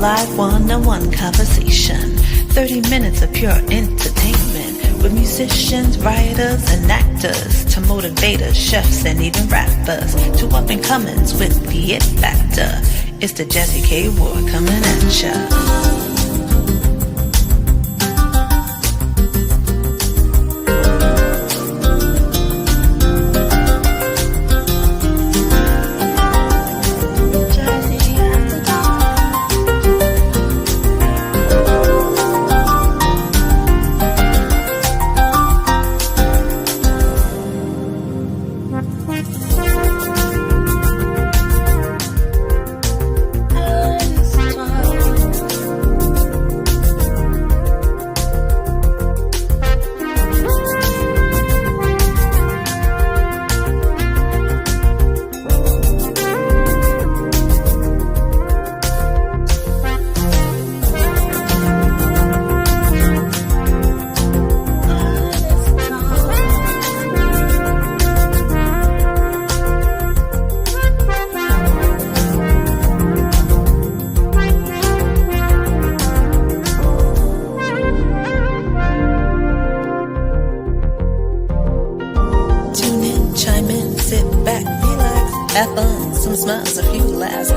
live one-on-one conversation. 30 minutes of pure entertainment with musicians, writers, and actors to motivators, chefs, and even rappers to up-and-comers with the it factor. It's the Jazzie K.Ward coming at ya. Have fun, some smiles, a few laughs.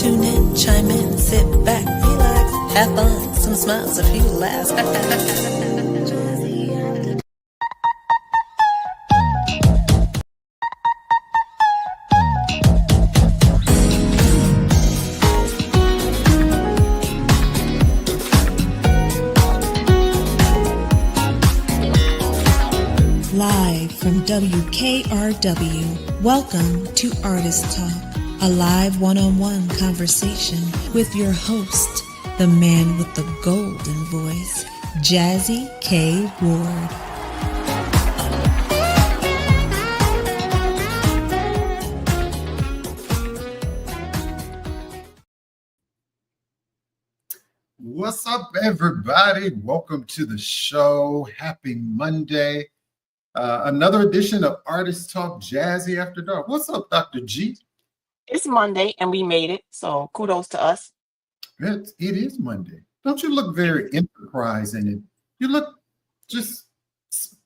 Tune in, chime in, sit back, relax. Have fun, some smiles, a few laughs. Live from WKRW, welcome to Artist Talk, a live one-on-one conversation with your host, the man with the golden voice, Jazzie K.Ward. What's up, everybody? Welcome to the show. Happy Monday. Another edition of Artist Talk Jazzy After Dark. What's up, Dr.G? It's Monday and we made it, so kudos to us. It is Monday. Don't you look very enterprising? And you look just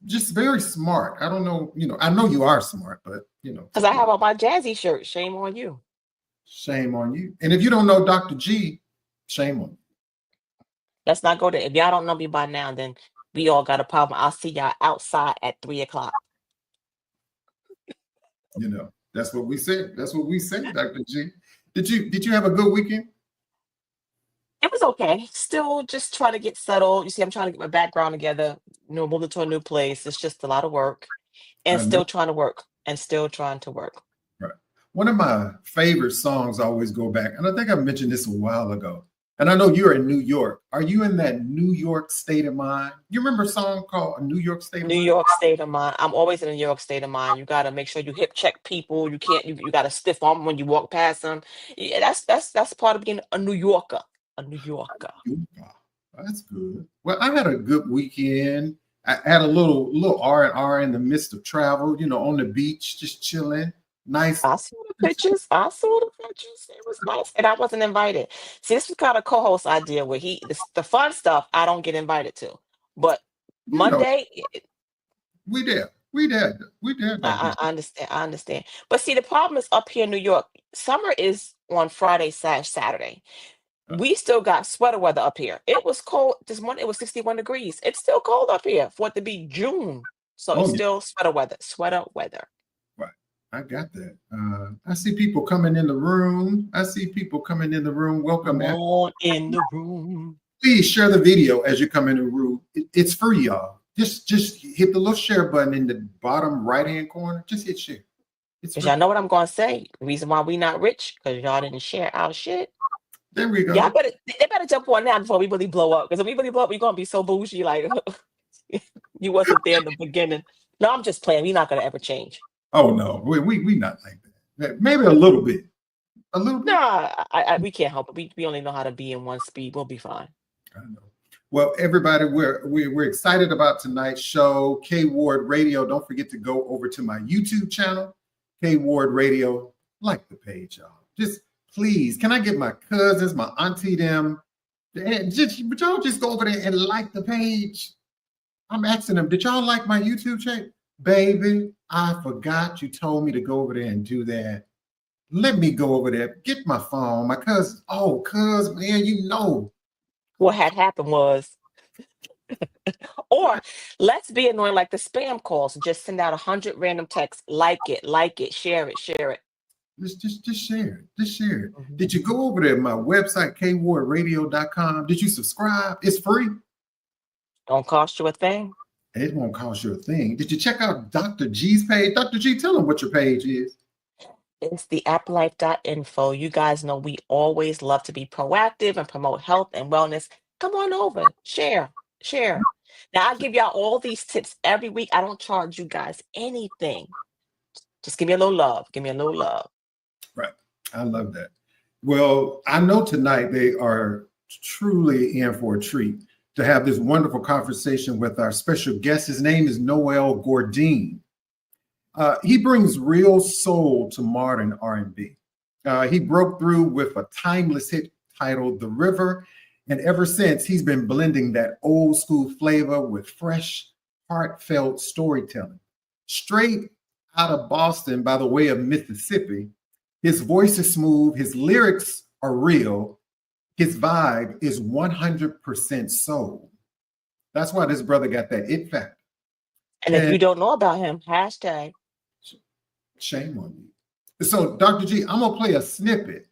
very smart. I don't know, I know you are smart, but Because I have on my Jazzy shirt. Shame on you. Shame on you. And if you don't know Dr. G, shame on you. Let's not go there. If y'all don't know me by now, then we all got a problem. I'll see y'all outside at 3:00. That's what we said. That's what we said, Dr. G. Did you have a good weekend? It was okay. Still just trying to get settled. You see, I'm trying to get my background together. Moving to a new place. It's just a lot of work. And still trying to work. Right. One of my favorite songs I always go back, and I think I mentioned this a while ago. And I know you're in New York. Are you in that New York state of mind? You remember a song called New York State of Mind? New York state of mind. I'm always in a New York state of mind. You got to make sure you hip check people. You can't. You got to stiff arm when you walk past them. Yeah, that's part of being a New Yorker. A New Yorker. That's good. Well, I had a good weekend. I had a little R&R in the midst of travel. On the beach, just chilling. Nice. I saw the pictures. It was nice, and I wasn't invited. See, this was kind of co-host idea where the fun stuff I don't get invited to, but Monday we did. I understand. But see, the problem is up here in New York. Summer is on Friday/Saturday. We still got sweater weather up here. It was cold this morning. It was 61 degrees. It's still cold up here for it to be June, so it's still sweater weather. Right. I got that. I see people coming in the room. Welcome on in the room. Please share the video as you come in the room. It's free, y'all. Just hit the little share button in the bottom right-hand corner. Just hit share. Because y'all know what I'm going to say. The reason why we not rich, because y'all didn't share our shit. There we go. Yeah, they better jump on now before we really blow up. Because if we really blow up, we're going to be so bougie. Like, you wasn't there in the beginning. No, I'm just playing. We're not going to ever change. Oh no, we not like that. Maybe a little bit. Nah, we can't help it. We only know how to be in one speed. We'll be fine. I know. Well, everybody, we're excited about tonight's show, K.Ward Radio. Don't forget to go over to my YouTube channel, K.Ward Radio. Like the page, y'all. Just please, can I get my cousins, my auntie, them, and but y'all just go over there and like the page. I'm asking them, did y'all like my YouTube channel? Baby, I forgot you told me to go over there and do that. Let me go over there, get my phone. My cousin, man, you know. What had happened was, or let's be annoying like the spam calls and just send out 100 random texts. Like it, share it. Just share it. Just share it. Mm-hmm. Did you go over there? My website, kwardradio.com. Did you subscribe? It's free. Don't cost you a thing. It won't cost you a thing. Did you check out Dr. G's page? Dr. G, tell them what your page is. It's the applife.info. You guys know we always love to be proactive and promote health and wellness. Come on over, share. Now, I give y'all all these tips every week. I don't charge you guys anything. Just give me a little love. Right. I love that. Well, I know tonight they are truly in for a treat to have this wonderful conversation with our special guest. His name is Noel Gourdin. He brings real soul to modern R&B. He broke through with a timeless hit titled The River, and ever since, he's been blending that old school flavor with fresh, heartfelt storytelling. Straight out of Boston by the way of Mississippi, his voice is smooth, his lyrics are real, his vibe is 100% soul. That's why this brother got that it factor. And if you don't know about him, hashtag. Shame on you. So, Dr. G, I'm going to play a snippet.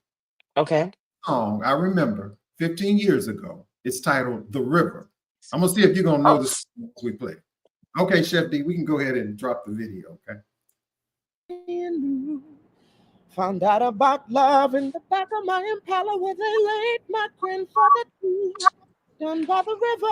Okay. Song I remember 15 years ago. It's titled The River. I'm going to see if you're going to know the song we play. Okay, Chef D, we can go ahead and drop the video, okay? Found out about love in the back of my Impala where they laid my grandfather down by the river.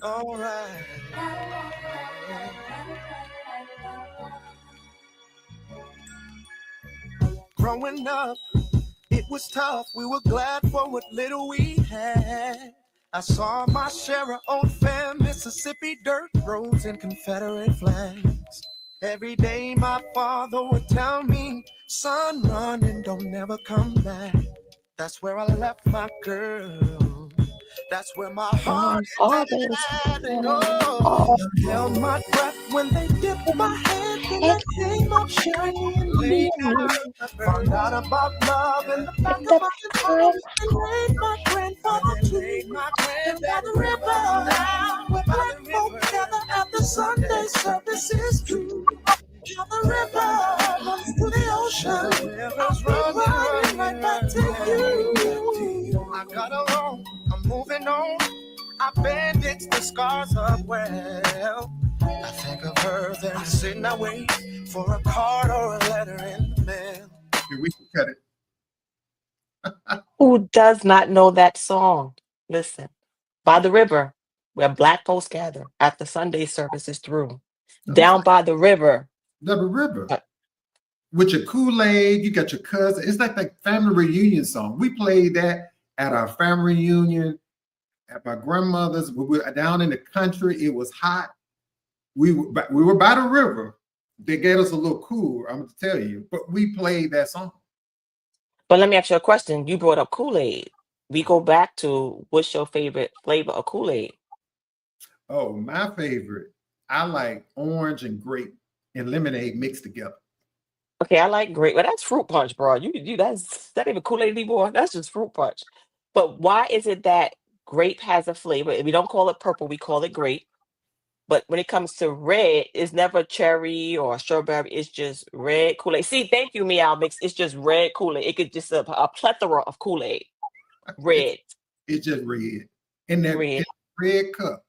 All right. Growing up, it was tough. We were glad for what little we had. I saw my share of old fam, Mississippi dirt roads and Confederate flags. Every day my father would tell me, son, run and don't never come back. That's where I left my girl. That's where my heart is at. And oh, I held my breath when they dipped my hand and I came up shiny and laid down. Found out about love in the back of my heart and laid my grandfather too. And by the river, where black folk gather at the Sunday services too. How the river runs to the ocean. I'm running right back to you. I got along, I'm moving on. I bandaged the scars up well. I think of her, then sitting I wait for a card or a letter in the mail. Here, we can cut it. Who does not know that song? Listen, by the river, where black folks gather after Sunday service is through. Down by the river. The river. With your Kool-Aid, you got your cousin. It's like that family reunion song. We played that at our family reunion, at my grandmother's. We were down in the country. It was hot. We were by the river. They gave us a little cool, I'm going to tell you. But we played that song. But let me ask you a question. You brought up Kool-Aid. We go back to, what's your favorite flavor of Kool-Aid? Oh, my favorite. I like orange and grape and lemonade mixed together. Okay, I like grape. Well, that's fruit punch, bro. That ain't even Kool-Aid anymore. That's just fruit punch. But why is it that grape has a flavor? We don't call it purple, we call it grape. But when it comes to red, it's never cherry or strawberry. It's just red Kool-Aid. See, thank you, Meow Mix. It's just red Kool-Aid. It could just a plethora of Kool-Aid. Red. It's just red. In that red cup.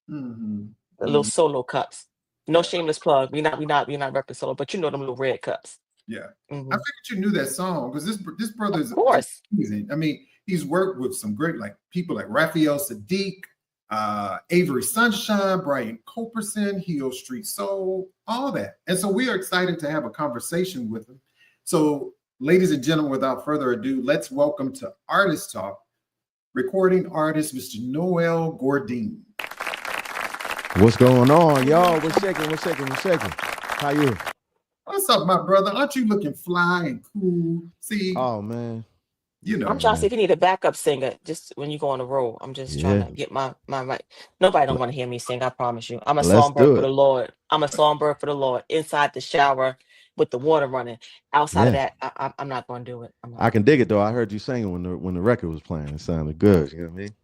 Mm-hmm. The little solo cups. No shameless plug. We're not repping solo, but you know them little red cups. Yeah. Mm-hmm. I figured you knew that song because this brother is of course amazing. I mean, he's worked with some great people like Raphael Sadiq, Avery Sunshine, Brian Coperson, Hill Street Soul, all that. And so we are excited to have a conversation with them. So, ladies and gentlemen, without further ado, let's welcome to Artist Talk, recording artist, Mr. Noel Gourdin. What's going on, y'all? We're shaking. How you? What's up, my brother? Aren't you looking fly and cool? See? Oh, man. You know, I'm trying to see if you need a backup singer just when you go on the road. I'm just trying to get my right. Nobody don't want to hear me sing. I promise you. I'm a songbird for the Lord. I'm a songbird for the Lord. Inside the shower with the water running. Outside of that, I'm not going to do it. I can dig it though. I heard you singing when the record was playing. It sounded good. You know what I mean?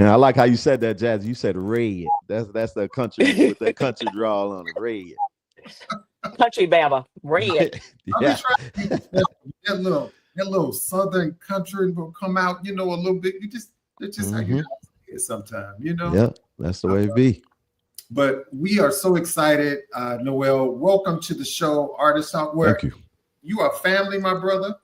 And I like how you said that, Jazz. You said red. That's the country with that country drawl on it. Red. Country Bama. Red. Yeah. That little southern country will come out, a little bit. It's just how you it sometimes, Yeah, that's the way it be. But we are so excited, Noel. Welcome to the show, Artist Talk. Thank you. You are family, my brother.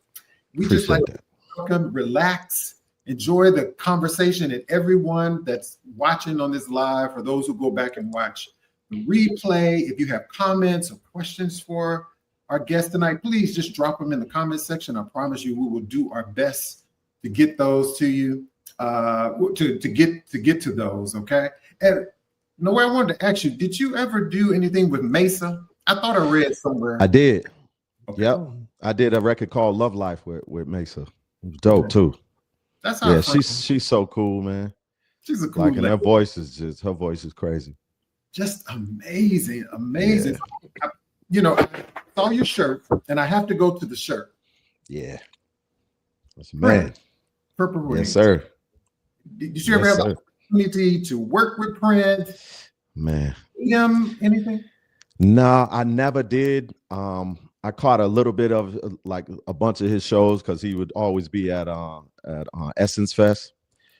We Appreciate just like that. to welcome, relax, enjoy the conversation, and everyone that's watching on this live, for those who go back and watch the replay, if you have comments or questions for our guest tonight, please just drop them in the comment section. I promise you, we will do our best to get those to you, to get to those. Okay. And Noel, I wanted to ask you, did you ever do anything with Mesa? I thought I read somewhere. I did. Okay. Yep. I did a record called Love Life with Mesa. It was dope too. That's how. Yeah, she's so cool, man. She's a cool. Like, and her voice is crazy. Just amazing. Yeah. I saw your shirt, and I have to go to the shirt. Yeah. That's man. Purple Rain. Yes, sir. Did you ever have an opportunity to work with Prince? Man. Anything? No, I never did. I caught a little bit of like a bunch of his shows because he would always be at Essence Fest,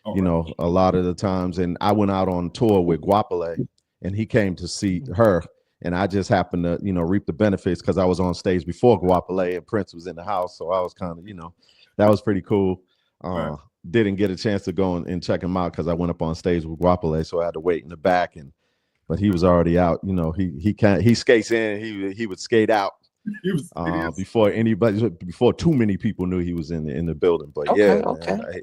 a lot of the times. And I went out on tour with Guapale, and he came to see her. And I just happened to, reap the benefits because I was on stage before Guapale and Prince was in the house. So I was kind of, that was pretty cool. Right. Didn't get a chance to go and check him out because I went up on stage with Guapale. So I had to wait in the back. But he was already out. He skates in. He would skate out before too many people knew he was in the building. But man,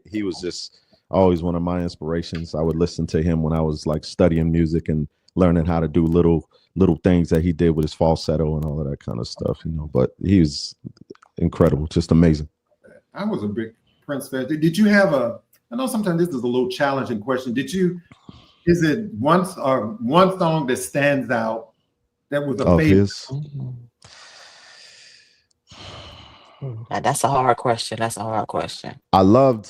he was just always one of my inspirations. I would listen to him when I was like studying music and learning how to do little things that he did with his falsetto and all of that kind of stuff, but he was incredible, just amazing. I was a big Prince fan. Did you have I know sometimes this is a little challenging question. Is it one song that stands out that was a favorite? That's a hard question. I loved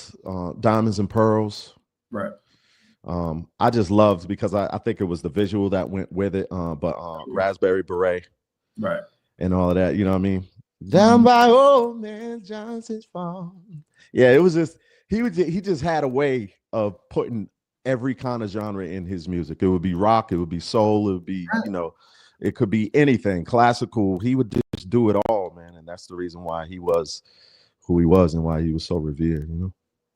Diamonds and Pearls. Right. I just loved because I think it was the visual that went with it. But Raspberry Beret, right, and all of that. You know what I mean? Down by old man Johnson's farm. Yeah, it was just he just had a way of putting every kind of genre in his music. It would be rock, it would be soul, it would be it could be anything, classical. He would just do it all, man, and that's the reason why he was who he was and why he was so revered.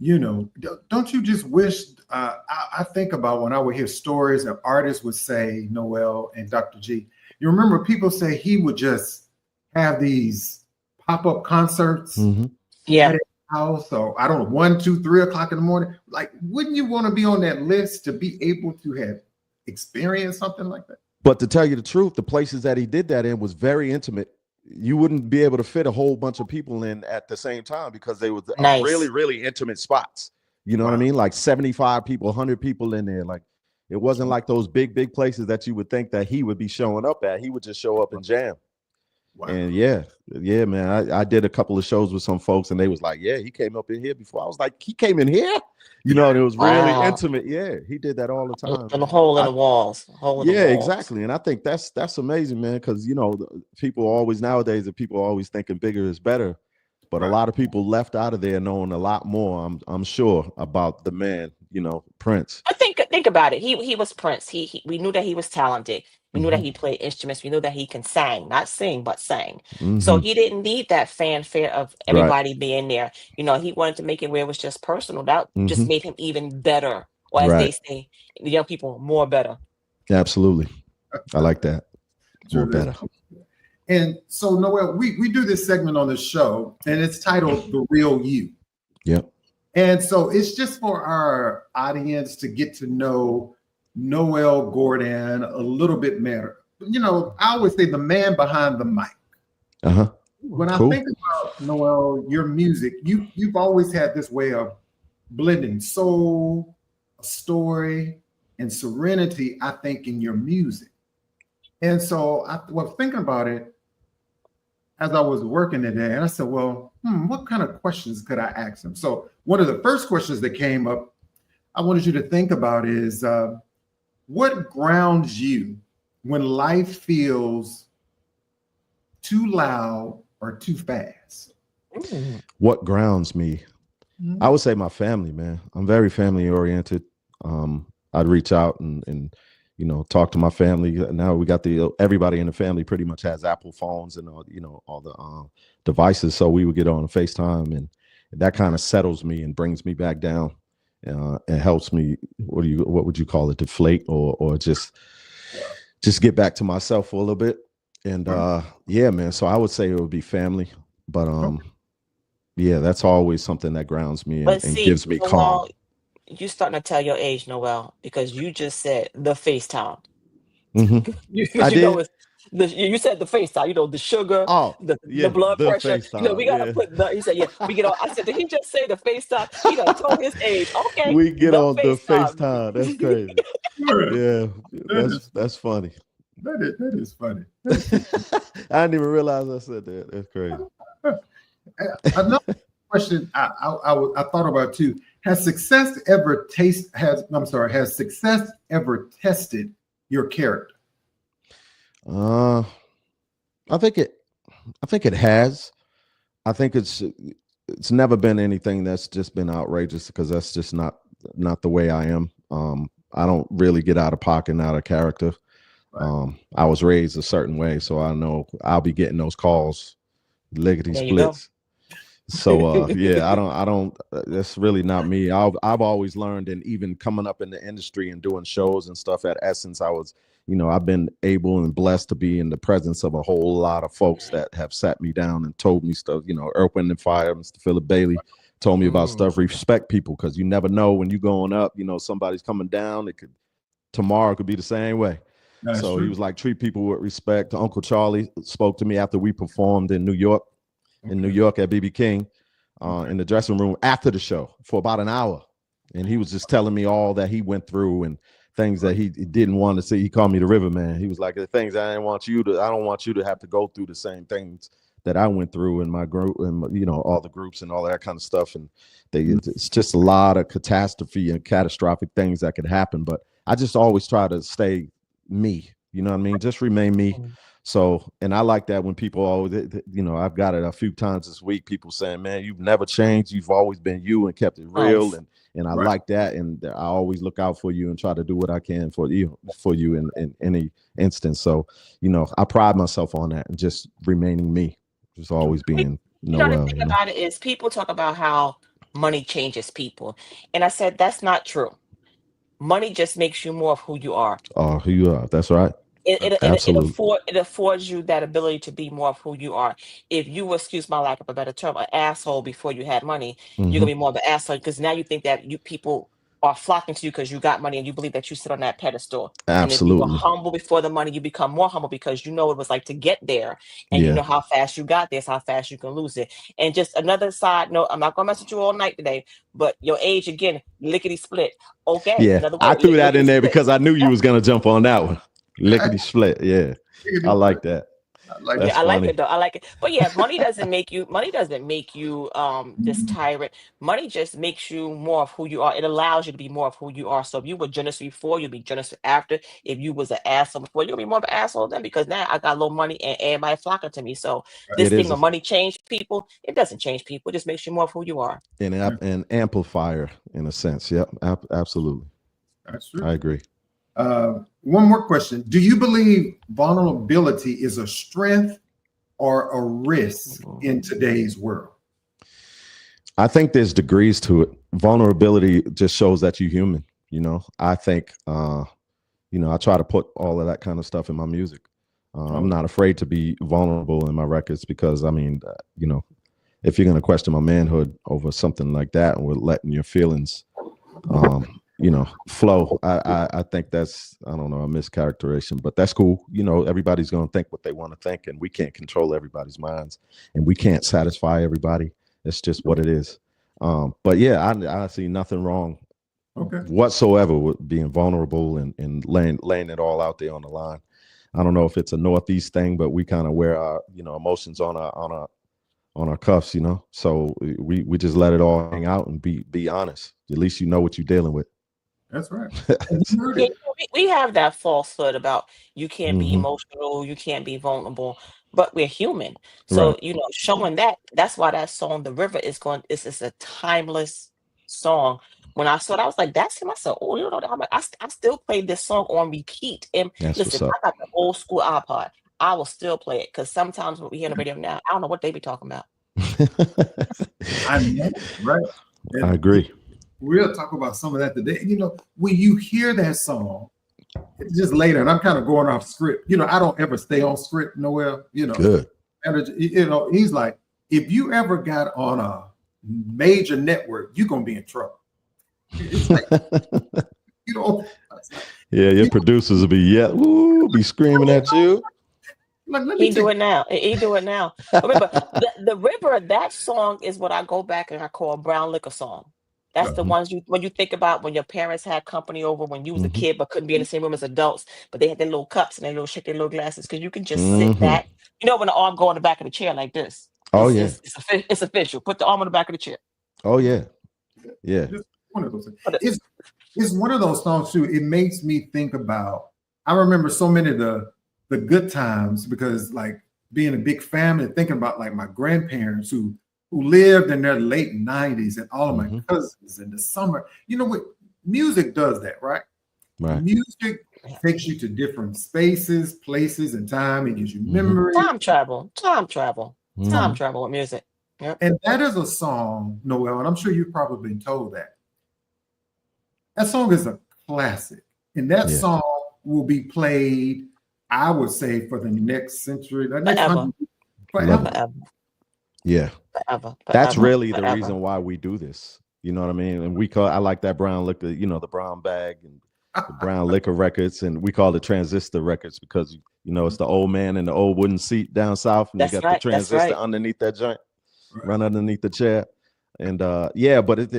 Don't you just wish? I think about when I would hear stories that artists would say, Noel and Dr.G. You remember people say he would just have these pop-up concerts at his house, or I don't know, 1, 2, 3 o'clock in the morning. Like, wouldn't you want to be on that list to be able to have experienced something like that? But to tell you the truth, the places that he did that in was very intimate. You wouldn't be able to fit a whole bunch of people in at the same time because they were really, really intimate spots. You know what I mean? Like 75 people, 100 people in there. Like, it wasn't like those big places that you would think that he would be showing up at. He would just show up and jam. Wow. And yeah, man, I did a couple of shows with some folks and they was like, yeah, he came up in here before. I was like, he came in here? And it was really intimate. Yeah, he did that all the time. And a hole in the walls. Exactly. And I think that's amazing, man, because, people always thinking bigger is better. But a lot of people left out of there knowing a lot more, I'm sure, about the man, Prince. I think about it. He was Prince. We knew that he was talented. We knew that he played instruments. We knew that he can sing, not sing, but sang. So he didn't need that fanfare of everybody being there. He wanted to make it where it was just personal. That just made him even better or as they say, the young people, more better. Absolutely. I like that. More better. And so, Noel, we do this segment on the show, and it's titled The Real You. Yep. And so it's just for our audience to get to know Noel Gourdin a little bit better. You know, I always say the man behind the mic. Uh-huh. When I think about, Noel, your music, you've always had this way of blending soul, a story, and serenity, I think, in your music. And so I was thinking about it as I was working today, and I said, well, what kind of questions could I ask him? So one of the first questions that came up, I wanted you to think about is, what grounds you when life feels too loud or too fast? What grounds me? I would say my family, man. I'm very family oriented. I'd reach out and you know, talk to my family. Now we got everybody in the family pretty much has Apple phones and all, you know, all the devices. So we would get on FaceTime, and that kind of settles me and brings me back down. It helps me. What would you call it? Deflate or just get back to myself for a little bit. And yeah, man. So I would say it would be family, but yeah, that's always something that grounds me and gives me calm. You starting to tell your age, Noel, because you just said the FaceTime. I did. You said the FaceTime. You know, the sugar, the blood pressure. FaceTime, you know, we gotta put the. He said, yeah, we get on. I said, did he just say the FaceTime? He done told his age. Okay, we get on the FaceTime. That's crazy. Yeah, that's funny. That is funny. I didn't even realize I said that. That's crazy. Another question I thought about too. Has success ever tested your character? I think it has. I think it's never been anything that's just been outrageous, because that's just not the way I am. I don't really get out of pocket and out of character. Right. I was raised a certain way, so I know I'll be getting those calls, lickety splits. So yeah, I don't. That's really not me. I've always learned, and even coming up in the industry and doing shows and stuff at Essence, I've been able and blessed to be in the presence of a whole lot of folks that have sat me down and told me stuff. You know, Earth, Wind and Fire, Mr. Philip Bailey told me about stuff. Respect people, because you never know when you're going up. You know, somebody's coming down. Tomorrow could be the same way. That's so true. He was like, treat people with respect. Uncle Charlie spoke to me after we performed in New York. In New York at BB King, in the dressing room after the show for about an hour. And he was just telling me all that he went through and things that he didn't want to see. He called me the River Man. He was like, the things I don't want you to have to go through the same things that I went through in my group, and, you know, all the groups and all that kind of stuff. And it's just a lot of catastrophe and catastrophic things that could happen. But I just always try to stay me, you know what I mean? Just remain me. So, and I like that when people always, you know, I've got it a few times this week, people saying, man, you've never changed. You've always been you and kept it real. Nice. And I like that. And I always look out for you and try to do what I can for you in any instance. So, you know, I pride myself on that and just remaining me, just always being Noel. The thing about it is people talk about how money changes people. And I said, that's not true. Money just makes you more of who you are. Oh, who you are. That's right. It affords you that ability to be more of who you are. If you were, excuse my lack of a better term, an asshole before you had money, you're gonna be more of an asshole, because now you think that people are flocking to you because you got money and you believe that you sit on that pedestal. Absolutely. And if you were humble before the money, you become more humble because you know what it was like to get there, and you know how fast you got there, how fast you can lose it. And just another side note, I'm not gonna mess with you all night today, but your age again, lickety split. Okay. Yeah, I threw that in there because I knew you was gonna jump on that one. Lickety split, yeah. I like that. I like it though. I like it. But yeah, money doesn't make you this tyrant. Money just makes you more of who you are. It allows you to be more of who you are. So if you were generous before, you'll be generous after. If you was an asshole before, you'll be more of an asshole then, because now I got a little money and everybody flocking to me. So this thing of money change people, it doesn't change people. It just makes you more of who you are. An amplifier in a sense. Yep, absolutely. That's true. I agree. One more question. Do you believe vulnerability is a strength or a risk in today's world? I think there's degrees to it. Vulnerability just shows that you're human. I think, I try to put all of that kind of stuff in my music. I'm not afraid to be vulnerable in my records because, if you're going to question my manhood over something like that and we're letting your feelings, flow, I think that's, I don't know, a mischaracterization, but that's cool. Everybody's going to think what they want to think, and we can't control everybody's minds, and we can't satisfy everybody. It's just what it is. But yeah, I see nothing wrong whatsoever with being vulnerable and laying it all out there on the line. I don't know if it's a Northeast thing, but we kind of wear our, emotions on our cuffs, so we just let it all hang out and be honest. At least you know what you're dealing with. That's right. We have that falsehood about you can't be emotional, you can't be vulnerable, but we're human. So, showing that's why that song, The River, is a timeless song. When I saw it, I was like, that's him. I said, oh, I'm like, I still play this song on repeat. And listen, I got the old school iPod. I will still play it because sometimes what we hear on the radio now, I don't know what they be talking about. I know, right? And I agree. We'll talk about some of that today. When you hear that song, it's just later, and I'm kind of going off script. I don't ever stay on script, Noel. Good. And, he's like, if you ever got on a major network, you're gonna be in trouble. It's like, yeah, your producers will be screaming at you. He do it now. Remember, the River, that song is what I go back and I call a brown liquor song. That's the ones when you think about when your parents had company over when you was a kid but couldn't be in the same room as adults, but they had their little cups and they shake their little glasses because you can just sit back. When the arm go in the back of the chair like this. It's official. Put the arm on the back of the chair. Oh yeah, yeah. It's one of those things. It's one of those songs too. It makes me think about. I remember so many of the good times because like being a big family, thinking about like my grandparents who lived in their late 90s and all of my cousins in the summer. You know what? Music does that, right? Right. Music takes you to different spaces, places, and time. It gives you memory. Time travel with music. Yep. And that is a song, Noel, and I'm sure you've probably been told that. That song is a classic. And that song will be played, I would say, for the next century. The next Forever. Yeah. Forever. That's really the reason why we do this. You know what I mean? And I like that brown liquor, the brown bag and the brown liquor records. And we call it transistor records because, it's the old man in the old wooden seat down south. And you got the transistor underneath that joint, run underneath the chair. And but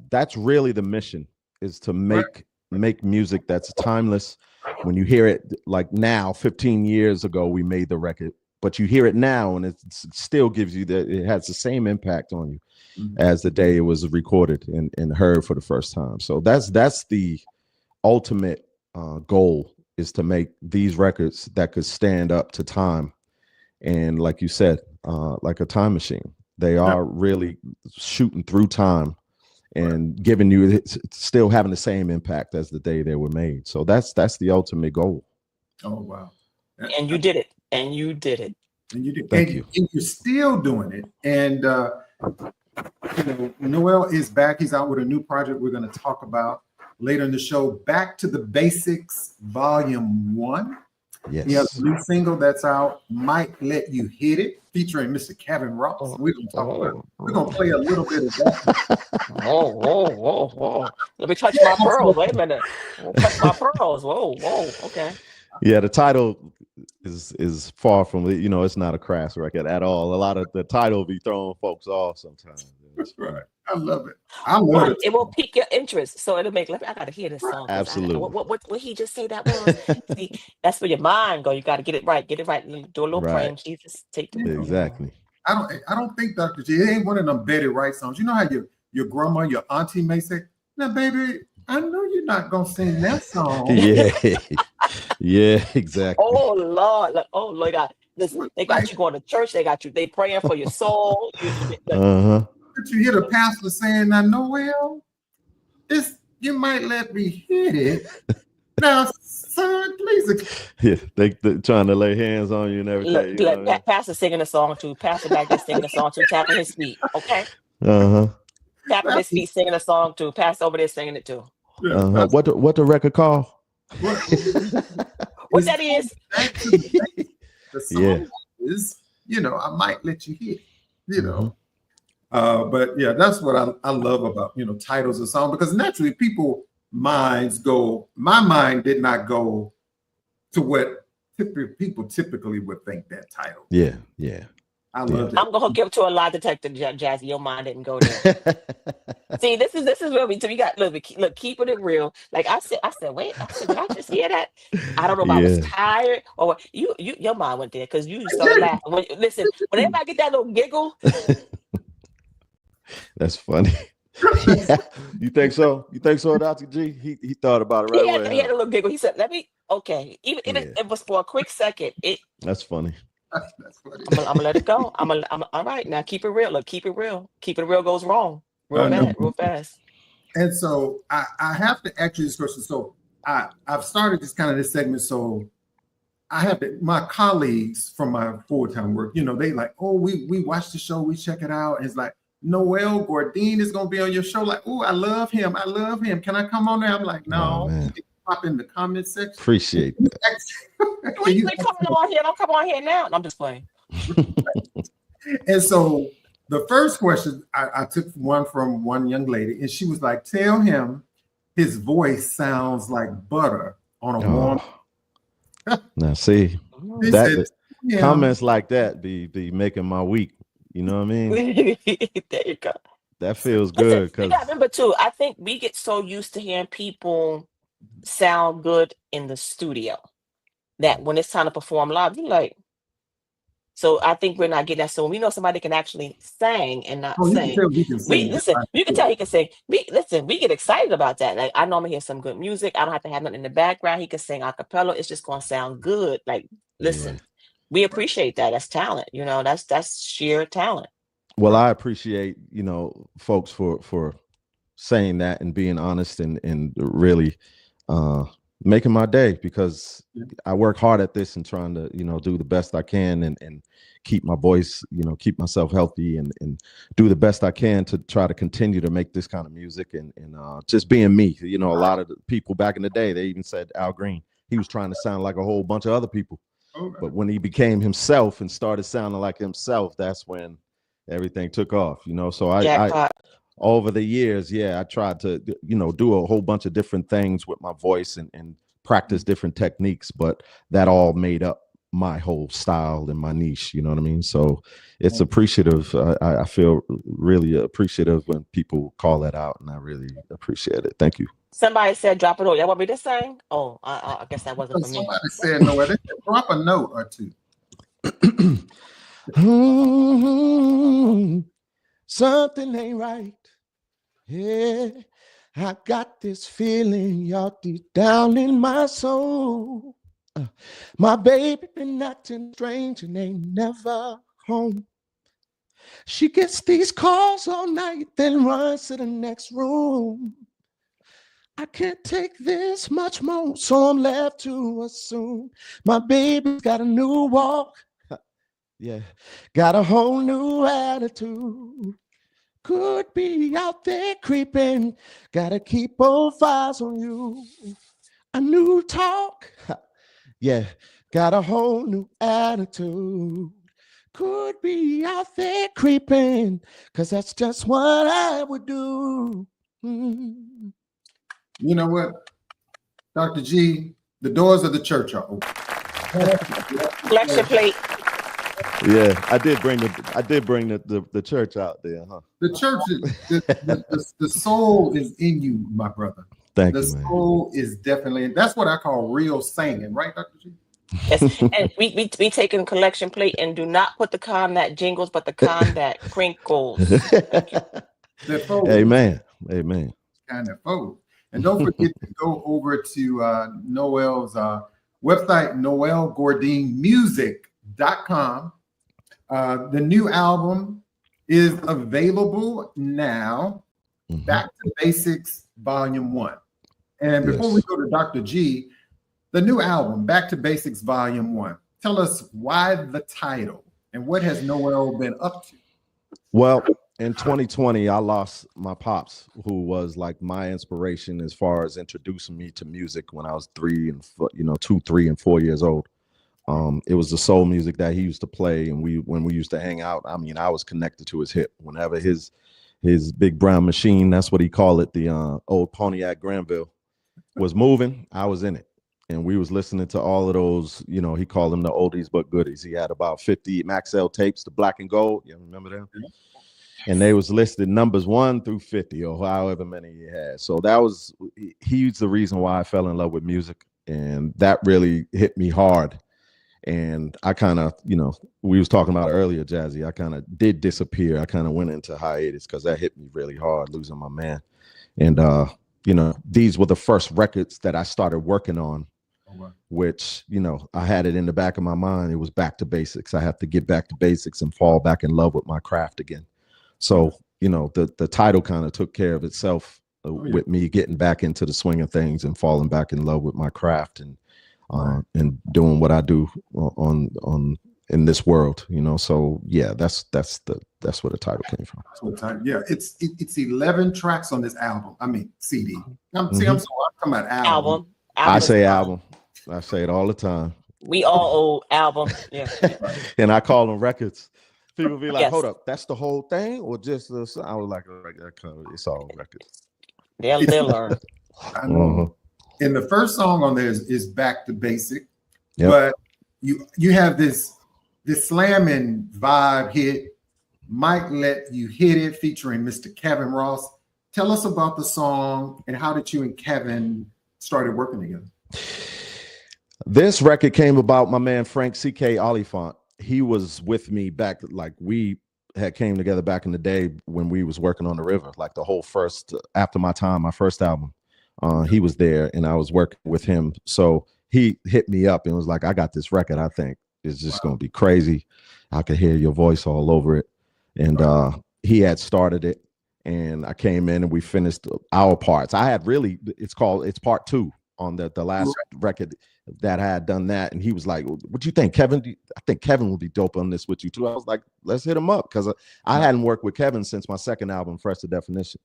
that's really the mission is to make music that's timeless. When you hear it like now, 15 years ago, we made the record. But you hear it now, and it still gives you it has the same impact on you as the day it was recorded and heard for the first time. So that's the ultimate goal is to make these records that could stand up to time. And like you said, like a time machine, they are really shooting through time and giving you still having the same impact as the day they were made. So that's the ultimate goal. Oh, wow. And you did it. And you did it. And you did. Thank you. And you're still doing it. And Noel is back. He's out with a new project we're going to talk about later in the show. Back to the Basics, Volume 1. Yes. He has a new single that's out, Might Let You Hit It, featuring Mr. Kevin Ross. We're going to talk about it. We're going to play a little bit of that. Whoa. Let me touch my pearls. Wait a minute. Touch my pearls. Whoa. Okay. Yeah, the title is far from it's not a crass record at all. A lot of the title be throwing folks off sometimes. That's right. I love it. I love it. It will pique your interest, so it'll make. I gotta hear this song. Absolutely. What he just say that was? See, that's where your mind go. You got to get it right. Do a little praying. Jesus, take the exactly. I don't think Dr.G. It ain't one of them Betty Wright songs. You know how your grandma, your auntie may say, "Now, baby, I know you're not gonna sing that song." Yeah, exactly. Oh Lord, God. Listen, they got you going to church. They praying for your soul. But you hear the pastor saying, "Now, Noel, you might let me hit it." Now, son, please. Yeah, they trying to lay hands on you and everything. Look, Pastor singing a song too. Pastor back there singing a song too, tapping his feet. Okay. Uh-huh. Tapping his feet, singing a song too. Pastor over there singing it too. What the record called? What that is? The song is, I might let you hear, but yeah, that's what I love about, titles of songs, because naturally my mind did not go to what people typically would think that title. Yeah. I love that. I'm gonna hook you up to a lie detector, Jazzie. Your mind didn't go there. See, this is where we got look, keeping it real. Like I said, wait, did I just hear that? I don't know if I was tired or what. Your mind went there because you started laughing. Listen, when everybody get that little giggle. That's funny. You think so? You think so, Dr. G? He thought about it right away. He had a little giggle. He said, okay. Even if it was for a quick second. That's funny. That's funny. I'm gonna let it go. I'm all right now. Keep it real. Look, keep it real. Keeping it real goes wrong real fast. And so I have to ask you this question. So I've started this segment. So I have my colleagues from my full-time work. They like, oh, we watch the show, we check it out. And it's like, Noel Gourdin is gonna be on your show. Like, oh, I love him. Can I come on there? I'm like, no. Pop in the comment section. Appreciate that. You coming on here? Don't come on here now. I'm just playing. And so the first question, I took one from one young lady, and she was like, tell him his voice sounds like butter on a warm. Now see, comments like that be making my week. You know what I mean? There you go. That feels good. You gotta remember too, I think we get so used to hearing people sound good in the studio that when it's time to perform live, you're like, so I think we're not getting that. So when we know somebody can actually sing and not sing, you can tell he can sing. We get excited about that. Like, I normally hear some good music. I don't have to have nothing in the background. He can sing a cappella. It's just gonna sound good. Like, listen, we appreciate that. That's talent. That's sheer talent. Well, I appreciate, folks for saying that and being honest and really making my day, because I work hard at this and trying to, do the best I can and keep my voice, keep myself healthy and do the best I can to try to continue to make this kind of music and just being me. A lot of the people back in the day, they even said Al Green, he was trying to sound like a whole bunch of other people. But when he became himself and started sounding like himself, that's when everything took off, So I over the years, I tried to, do a whole bunch of different things with my voice and practice different techniques, but that all made up my whole style and my niche, you know what I mean? So it's appreciative. I feel really appreciative when people call that out, and I really appreciate it. Thank you. Somebody said drop it. Y'all want me to sing? Oh, I guess that wasn't for me. Somebody said no. They said drop a note or two. Something ain't right. Yeah, I got this feeling, y'all, deep down in my soul. My baby been acting strange and ain't never home. She gets these calls all night, then runs to the next room. I can't take this much more, so I'm left to assume my baby's got a new walk. Got a whole new attitude. Could be out there creeping. Gotta keep both eyes on you. A new talk. Got a whole new attitude. Could be out there creeping, 'cause that's just what I would do. You know what, Dr. G, the doors of the church are open. Collection plate. Yeah, I did bring the church out there, huh? The church is the soul is in you, my brother. Thank you, man. The soul is definitely, that's what I call real singing, right, Dr. G? Yes, and we take a collection plate and do not put the kind that jingles, but the kind that crinkles. Amen. Kind of fold. And don't forget to go over to Noel's website, noelgourdinmusic.com. The new album is available now. Back to Basics Volume 1. And before we go to Dr. G, the new album, Back to Basics Volume 1. Tell us why the title and what has Noel been up to? Well, In 2020, I lost my pops, who was like my inspiration as far as introducing me to music when I was 2, 3, and 4 years old. It was the soul music that he used to play, and when we used to hang out, I mean, I was connected to his hip. Whenever his big brown machine, that's what he called it, the old Pontiac Granville, was moving, I was in it. And we was listening to all of those, he called them the oldies but goodies. He had about 50 Maxell tapes, the black and gold. You remember them? And they was listed numbers 1 through 50 or however many he had. So he's the reason why I fell in love with music. And that really hit me hard. And I kind of, we was talking about earlier, Jazzie, I kind of did disappear. I kind of went into hiatus because that hit me really hard, losing my man. And, these were the first records that I started working on, which, I had it in the back of my mind. It was back to basics. I have to get back to basics and fall back in love with my craft again. So, the title kind of took care of itself with me getting back into the swing of things and falling back in love with my craft and doing what I do in this world, So yeah, that's where the title came from. Yeah, it's 11 tracks on this album. I mean CD. I'm sorry, I'm talking about album. I say album. I say it all the time. We all old album. Yeah. And I call them records. People be like, hold up, that's the whole thing, or just the? I was like, it's all records. They'll learn. I know. And the first song on there is Back to Basic, but you have this slamming vibe hit, Might Let You Hit It, featuring Mr. Kevin Ross. Tell us about the song and how did you and Kevin started working together? This record came about my man Frank C.K. Oliphant. He was with me back, like we had came together back in the day when we was working on the river, like the whole first, after my time, my first album. He was there and I was working with him. So he hit me up and was like, I got this record. I think it's just going to be crazy. I could hear your voice all over it. And he had started it and I came in and we finished our parts. I had it's part 2 on the last record that I had done that. And he was like, what do you think, Kevin? I think Kevin will be dope on this with you too. I was like, let's hit him up. Cause I hadn't worked with Kevin since my second album, Fresh to Definition.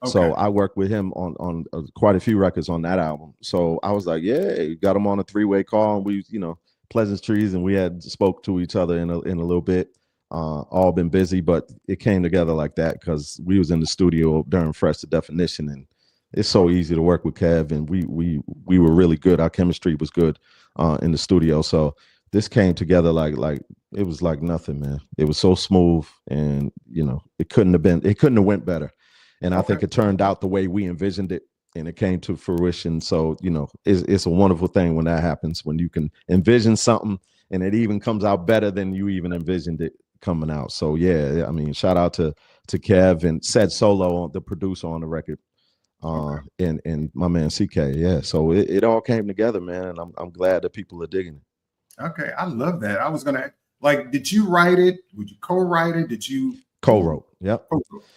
Okay. So I worked with him on quite a few records on that album. So I was like, yeah, got him on a 3-way call and we, pleasantries, and we had spoke to each other in a little bit. All been busy, but it came together like that because we was in the studio during Fresh to Definition, and it's so easy to work with Kev, and we were really good. Our chemistry was good in the studio. So this came together like it was like nothing, man. It was so smooth, and it couldn't have went better. And I think it turned out the way we envisioned it, and it came to fruition. So, it's a wonderful thing when that happens, when you can envision something and it even comes out better than you even envisioned it coming out. So, yeah, I mean, shout out to Kev and Said Solo, the producer on the record, and my man CK. Yeah, so it all came together, man, and I'm glad that people are digging it. Okay, I love that. I was going to, did you write it? Would you co-write it? Did you? Co-wrote, yep.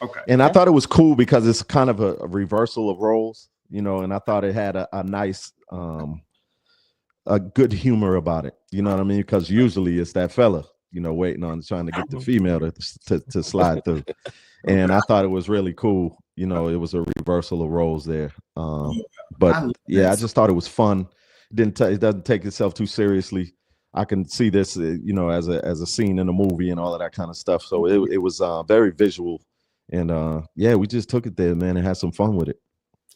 Okay. And I thought it was cool because it's kind of a reversal of roles, and I thought it had a nice, a good humor about it. You know what I mean? Because usually it's that fella, waiting on trying to get the female to slide through. And I thought it was really cool. It was a reversal of roles there. But yeah, I just thought it was fun. It doesn't take itself too seriously. I can see this, as a scene in a movie and all of that kind of stuff. So it was very visual, and we just took it there, man, and had some fun with it.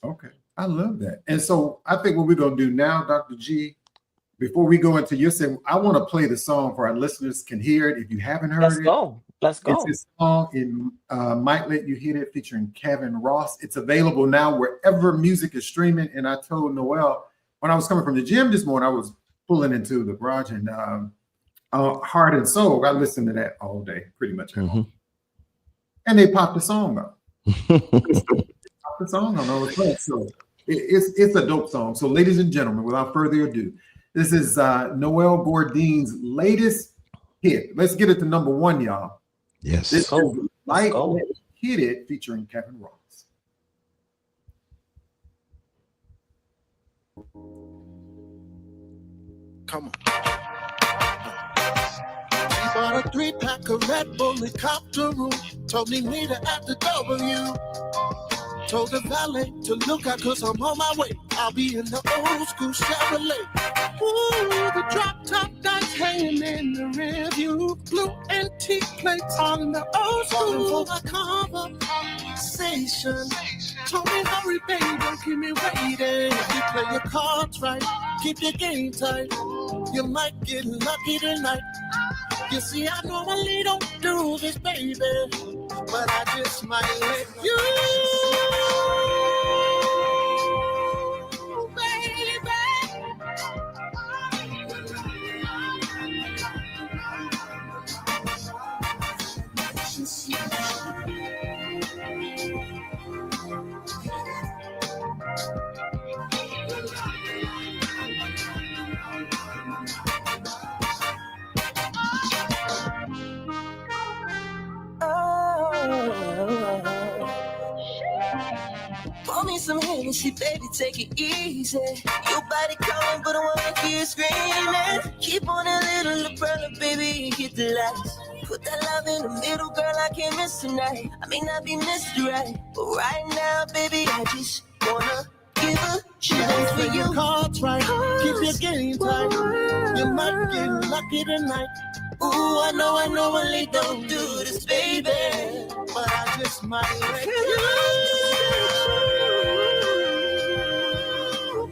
Okay, I love that. And so I think what we're gonna do now, Dr. G, before we go into your segment, I want to play the song for our listeners can hear it. If you haven't heard Let's go. It's this song in Might Let You Hit It, featuring Kevin Ross. It's available now wherever music is streaming. And I told Noel when I was coming from the gym this morning, I was pulling into the garage and Heart and Soul. I listened to that all day, pretty much. And they popped the song up. Popped the song on all the place. So it's a dope song. So, ladies and gentlemen, without further ado, this is Noel Gourdin's latest hit. Let's get it to number 1, y'all. Yes. This is Might Let You Hit It, featuring Kevin Ross. Come on. Bought a 3-pack of Red Bull and copped a room. Told me meet her at the W. Told the valet to look out cause I'm on my way. I'll be in the old school Chevrolet. Ooh, the drop top dice hanging in the rear view. Blue antique plates on the old school. For my conversation. Told me hurry baby, don't keep me waiting. If you play your cards right, keep your game tight, you might get lucky tonight. You see, I normally don't do this, baby, but I just might let you, baby. Pour me some Hennessy, baby, take it easy. Your body calling, but I wanna hear you screaming. Keep on a little umbrella, baby, and hit the lights. Put that love in the middle, girl, I can't miss tonight. I may not be missed right, but right now, baby, I just wanna give a chance for you. Cards right, keep your game tight, you might get lucky tonight. Ooh, I know I normally don't do this, baby, but I just might let you,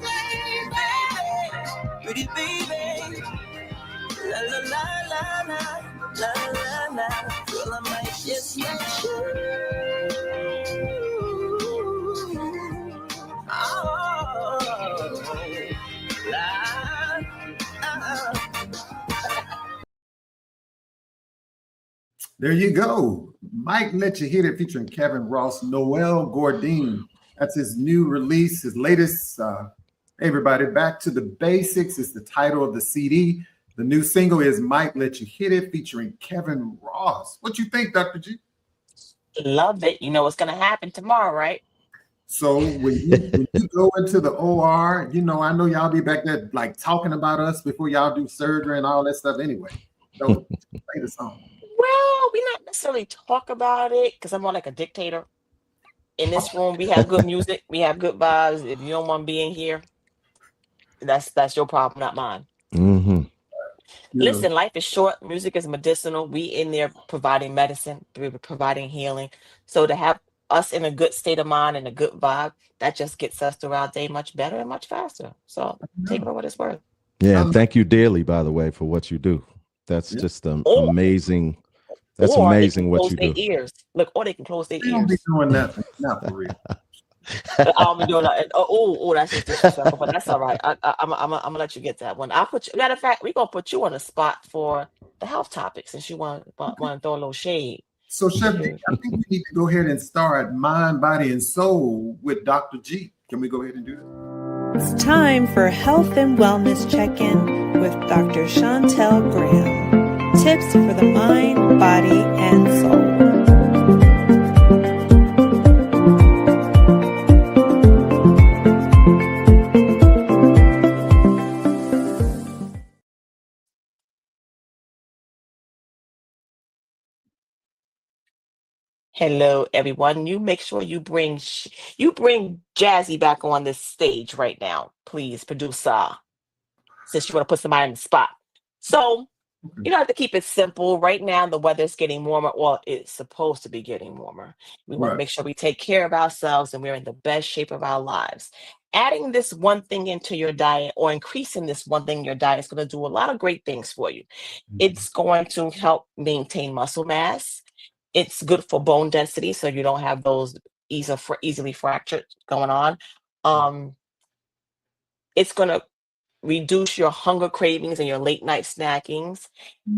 baby, pretty baby, la la la la la, la la la, girl, I might just let you. Oh, There you go. Mike Let You Hit It featuring Kevin Ross, Noel Gourdin. That's his new release, his latest. Everybody, Back to the Basics is the title of the CD. The new single is Mike Let You Hit It featuring Kevin Ross. What you think, Dr. G? Love it. You know what's going to happen tomorrow, right? So when you go into the OR, you know, I know y'all be back there like talking about us before y'all do surgery and all that stuff anyway. So play the song. Well, we not necessarily talk about it because I'm more like a dictator. In this room, we have good music. We have good vibes. If you don't want to be in here, that's your problem, not mine. Mm-hmm. Listen, life is short. Music is medicinal. We in there providing medicine, we're providing healing. So to have us in a good state of mind and a good vibe, that just gets us through our day much better and much faster. So take it for what it's worth. Yeah, and thank you daily, by the way, for what you do. That's just amazing. That's amazing what you do. Ears. Look, or they can close their ears. Don't be doing that. Not for real. I'll be doing that. Oh, that's just disrespectful, but that's all right. I'm gonna let you get that one. I'll put you. Matter of fact, we're gonna put you on the spot for the health topic since you want to throw a little shade. So, Chef D, I think we need to go ahead and start Mind, Body, and Soul with Dr. G. Can we go ahead and do that? It's time for Health and Wellness Check-In with Dr. Shontell Graham. Tips for the mind, body, and soul. Hello, everyone. You make sure you bring Jazzie back on this stage right now, please, producer. Since you want to put somebody on the spot, so you don't have to keep it simple. Right now, the weather's getting warmer. Well, it's supposed to be getting warmer. We want to make sure we take care of ourselves and we're in the best shape of our lives. Adding this one thing into your diet or increasing this one thing in your diet is going to do a lot of great things for you. It's going to help maintain muscle mass. It's good for bone density, so you don't have those easily fractured going on. It's going to reduce your hunger cravings and your late night snackings.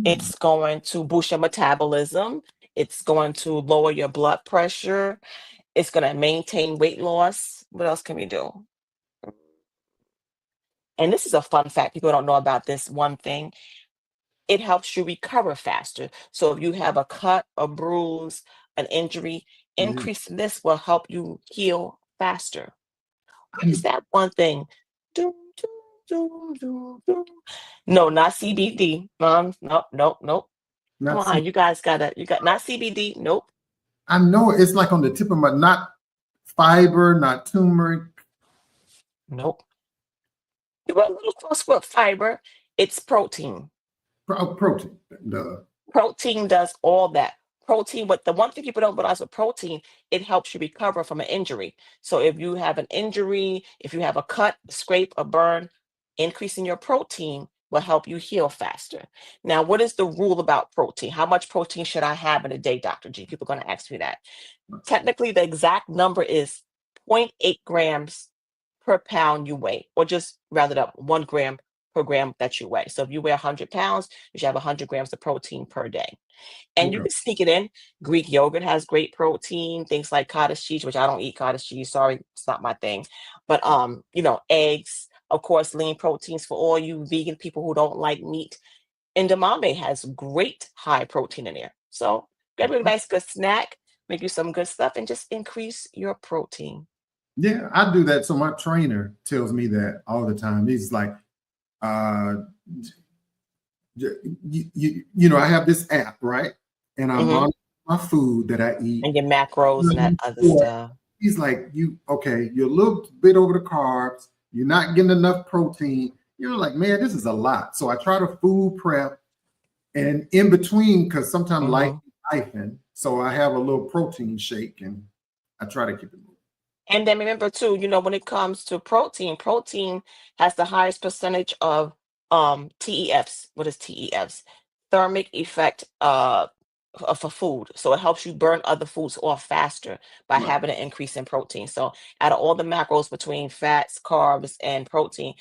It's going to boost your metabolism. It's going to lower your blood pressure. It's going to maintain weight loss. What else can we do? And this is a fun fact. People don't know about this one thing. It helps you recover faster. So if you have a cut, a bruise, an injury, increasing this will help you heal faster. What is that one thing? No, not CBD. Nope. Come on, you got not CBD. Nope. I know it's like on the tip of my, not fiber, not turmeric. Nope. You got a little close with fiber. It's protein. Protein. Protein does all that. Protein, but the one thing people don't realize with protein, it helps you recover from an injury. So if you have an injury, if you have a cut, scrape, a burn, increasing your protein will help you heal faster. Now, what is the rule about protein? How much protein should I have in a day, Dr. G? People are going to ask me that. Technically, the exact number is 0.8 grams per pound you weigh, or just round it up, 1 gram per gram that you weigh. So if you weigh 100 pounds, you should have 100 grams of protein per day. And you can sneak it in. Greek yogurt has great protein, things like cottage cheese, which I don't eat cottage cheese. Sorry, it's not my thing. But eggs, of course, lean proteins for all you vegan people who don't like meat. Edamame has great high protein in there. So grab a nice good snack, make you some good stuff, and just increase your protein. Yeah, I do that. So my trainer tells me that all the time. He's like, I have this app, right? And I'm on my food that I eat. And your macros and that other stuff. He's like, you're a little bit over the carbs. You're not getting enough protein. You're like, man, this is a lot. So I try to food prep, and in between, because sometimes life is, so I have a little protein shake, and I try to keep it moving. And then remember too, when it comes to protein has the highest percentage of TEFs. What is TEFs? Thermic effect for food. So it helps you burn other foods off faster by having an increase in protein. So out of all the macros between fats, carbs, and protein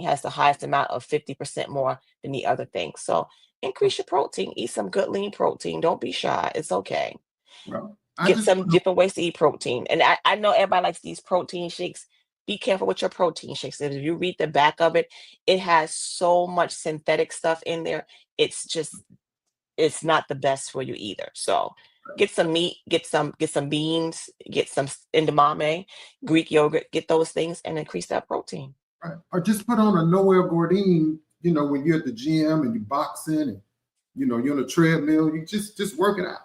has the highest amount of 50% more than the other things. So increase your protein, eat some good lean protein. Don't be shy. It's okay. Well, Get some different ways to eat protein. And I know everybody likes these protein shakes. Be careful with your protein shakes. If you read the back of it, it has so much synthetic stuff in there. It's not the best for you either. So get some meat, get some beans, get some edamame, Greek yogurt, get those things and increase that protein. Right. Or just put on a Noel Gourdin, when you're at the gym and you're boxing and, you're on a treadmill, you just work it out.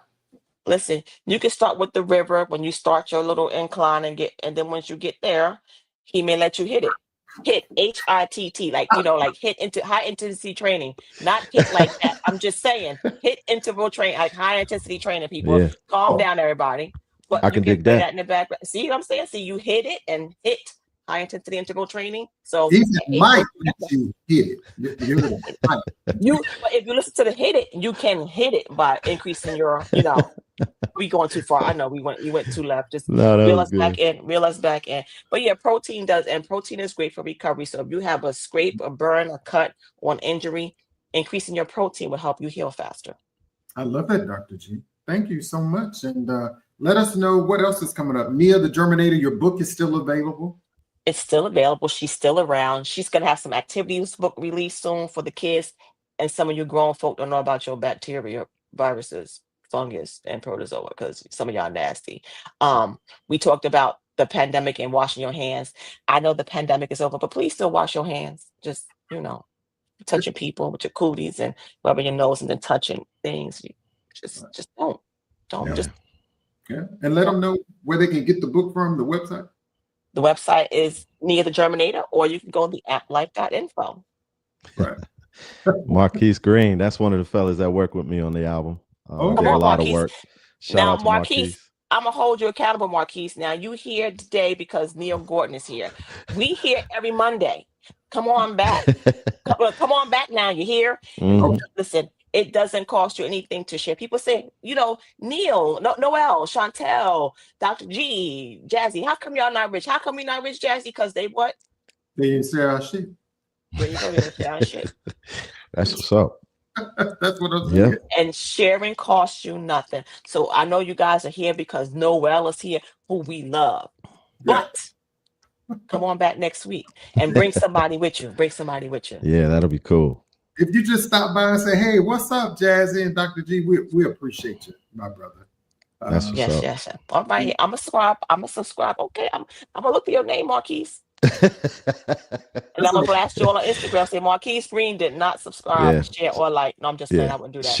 Listen, you can start with the river when you start your little incline and then once you get there, he may let you hit it. Hit HITT, like hit into high intensity training, not hit like that. I'm just saying, hit interval training, like high intensity training. People, calm down, everybody. But I can dig that in the background. See what I'm saying? See, you hit it and hit high intensity interval training. So you hit it. But if you listen to the hit it, you can hit it by increasing your, we going too far. I know you went too left. Just reel us back in. But yeah, protein is great for recovery. So if you have a scrape, a burn, a cut, or an injury, increasing your protein will help you heal faster. I love that, Dr. G. Thank you so much. And let us know what else is coming up. Nia the Germinator, your book is still available. It's still available. She's still around. She's going to have some activities book released soon for the kids. And some of you grown folk don't know about your bacteria, viruses, fungus, and protozoa because some of y'all nasty. We talked about the pandemic and washing your hands. I know the pandemic is over, but please still wash your hands. Just, touching people with your cooties and rubbing your nose and then touching things. Just don't. And let them know where they can get the book from, the website. The website is Nia the Germinator, or you can go to the applife.info. Right. Marquise Green, that's one of the fellas that work with me on the album. Did a lot of work. Shout out to Marquise. I'm going to hold you accountable, Marquise. Now, you here today because Noel Gourdin is here. We here every Monday. Come on back. Come on back now. You hear? Mm-hmm. Listen, it doesn't cost you anything to share. People say, Noel, Noel, Shontell, Dr.G, Jazzie, how come y'all not rich? How come we not rich, Jazzie? Because they what? They didn't share our shit. There you go, they didn't share our shit. That's what's up. That's what I'm saying. And sharing costs you nothing. So I know you guys are here because Noel is here, who we love. But come on back next week and bring somebody with you. Yeah, that'll be cool. If you just stop by and say, hey, what's up, Jazzie and Dr. G, we appreciate you, my brother. That's what's up. Yes. All right, I'm a subscribe. Okay, I'm gonna look for your name, Marquise. And I'm gonna blast you all on Instagram. Say Marquise Green did not subscribe, share, or like. No, I'm just saying I wouldn't do that.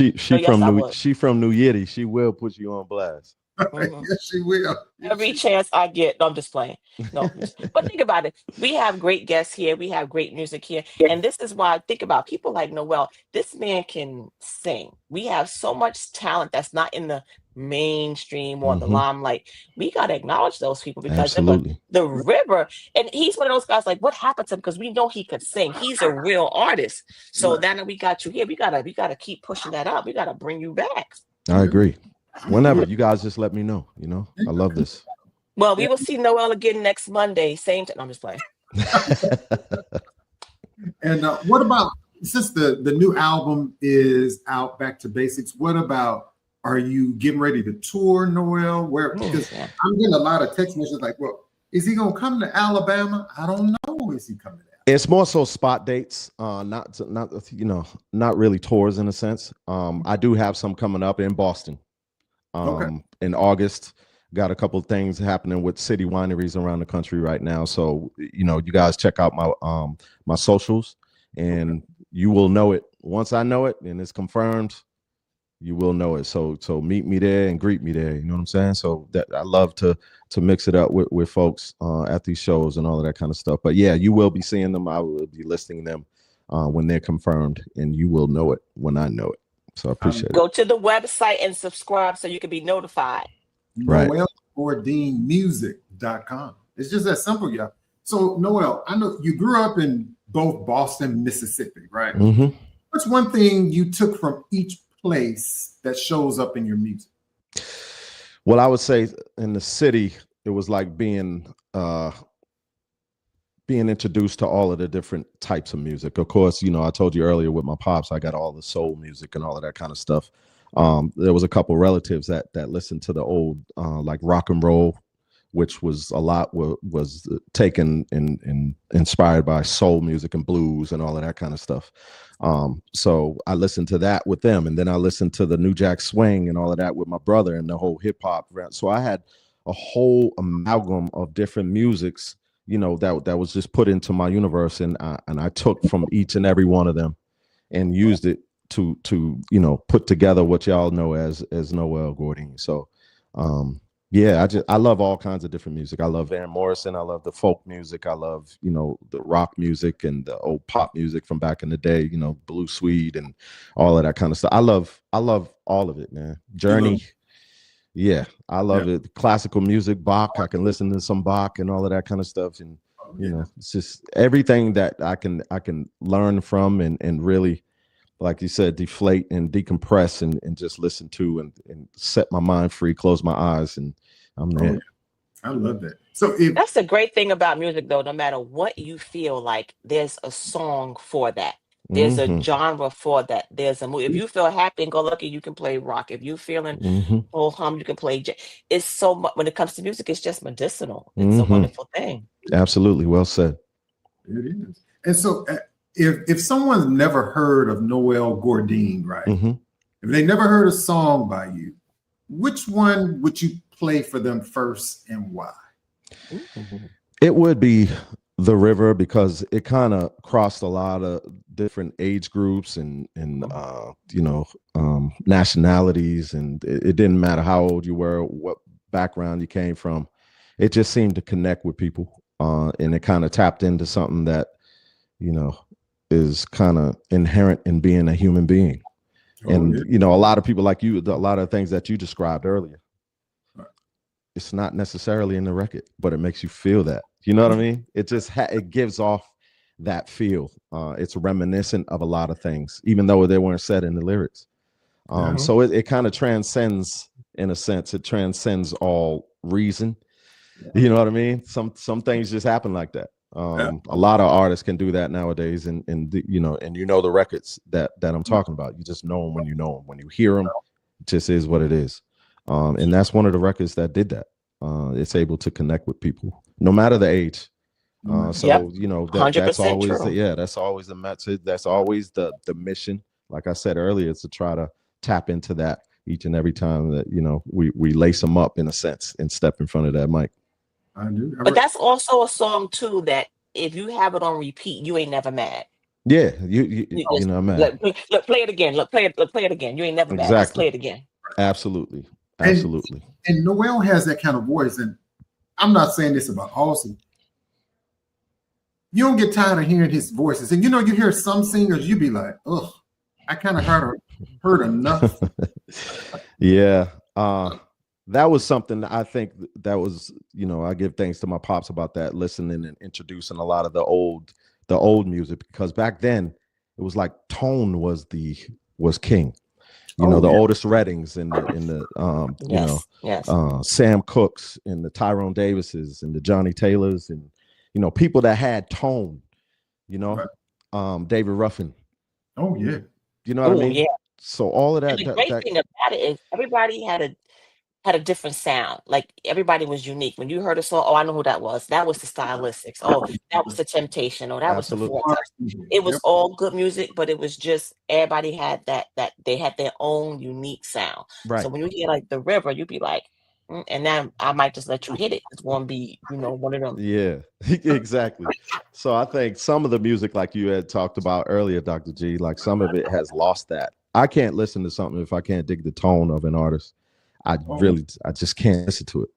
She from New Yiddy. She will put you on blast. Mm-hmm. Yes, she will. Every chance I get. No, I'm just playing. No, but think about it. We have great guests here. We have great music here. And this is why I think about people like Noel. This man can sing. We have so much talent that's not in the mainstream or the limelight. We got to acknowledge those people because the river. And he's one of those guys like, what happened to him? Because we know he could sing. He's a real artist. So now that we got you here, we gotta keep pushing that up. We got to bring you back. I agree. Whenever you guys just let me know, I love this. Well, we will see Noel again next Monday, same time. I'm just playing. And what about, since the new album is out, Back to Basics, what about, are you getting ready to tour, Noel? Because I'm getting a lot of text messages like, well, is he gonna come to Alabama? I don't know. Is he coming to Alabama? It's more so spot dates, not really tours in a sense. I do have some coming up in Boston. In August, got a couple of things happening with city wineries around the country right now. So, you guys check out my socials and you will know it. Once I know it and it's confirmed, you will know it. So meet me there and greet me there. You know what I'm saying? So that I love to mix it up with folks at these shows and all of that kind of stuff. But yeah, you will be seeing them. I will be listing them when they're confirmed, and you will know it when I know it. So I appreciate it. Go to the website and subscribe so you can be notified. Right. NoelGourdinMusic.com. It's just that simple, yeah. So Noel, I know you grew up in both Boston, Mississippi, right? Mm-hmm. What's one thing you took from each place that shows up in your music? Well, I would say in the city, it was like being introduced to all of the different types of music. Of course, I told you earlier with my pops, I got all the soul music and all of that kind of stuff. There was a couple relatives that listened to the old like rock and roll, which was a lot was taken and inspired by soul music and blues and all of that kind of stuff. So I listened to that with them, and then I listened to the New Jack Swing and all of that with my brother and the whole hip hop. So I had a whole amalgam of different musics, that was just put into my universe, and I took from each and every one of them and used it to put together what y'all know as Noel Gourdin. So I love all kinds of different music. I love Van Morrison. I love the folk music. I love the rock music and the old pop music from back in the day. Blue Swede and all of that kind of stuff. I love all of it, man. Journey. Yeah, I love it. Classical music, Bach. I can listen to some Bach and all of that kind of stuff. And it's just everything that I can learn from and really, like you said, deflate and decompress and just listen to and set my mind free, close my eyes, and I'm there. I love that. So that's the great thing about music, though. No matter what you feel like, there's a song for that. There's a genre for that. There's a movie. If you feel happy and go lucky, you can play rock. If you're feeling whole hum, you can play. It's so much when it comes to music. It's just medicinal. It's a wonderful thing. Absolutely, well said. It is. And so, if someone's never heard of Noel Gourdin, right? If they never heard a song by you, which one would you play for them first, and why? It would be The River, because it kind of crossed a lot of different age groups and nationalities, and it didn't matter how old you were, what background you came from. It just seemed to connect with people, and it kind of tapped into something that is kind of inherent in being a human being. A lot of people like you, a lot of things that you described earlier, it's not necessarily in the record, but it makes you feel that. You know what I mean? It just it gives off that feel. It's reminiscent of a lot of things, even though they weren't said in the lyrics. So it kind of transcends, in a sense. It transcends all reason. You know what I mean? Some things just happen like that. A lot of artists can do that nowadays, and the records that I'm talking about. You just know them when you know them. When you hear them, it just is what it is. And that's one of the records that did that. It's able to connect with people, no matter the age. That's always that's always the message. That's always the mission. Like I said earlier, is to try to tap into that each and every time that we lace them up, in a sense, and step in front of that mic. I do. But that's also a song too that if you have it on repeat, you ain't never mad. Yeah, you know, man. Look, play it again. Look, play it again. You ain't never mad. Let's play it again. Absolutely. And Noel has that kind of voice, and I'm not saying this about Austin. You don't get tired of hearing his voices, and you hear some singers, you be like, ugh, I kind of heard enough. Yeah, that was something I think that was, I give thanks to my pops about that, listening and introducing a lot of the old music, because back then it was like tone was king. The Otis Reddings and the Sam Cookes and the Tyrone Davises and the Johnny Taylors and people that had tone, right. David Ruffin. Oh yeah. You know what I mean? Yeah. So all of that. And the great thing about it is everybody had a different sound. Like everybody was unique. When you heard a song, I know who that was. That was the Stylistics. Oh, that was the Temptation. Oh, that Absolutely. was the Vortex. It was all good music, but it was just everybody had that they had their own unique sound. Right. So when you hear like The River, you'd be like, and then I might just let you hit it. It's gonna be, one of them. Yeah, exactly. So I think some of the music, like you had talked about earlier, Dr. G, like some of it has lost that. I can't listen to something if I can't dig the tone of an artist. I just can't listen to it.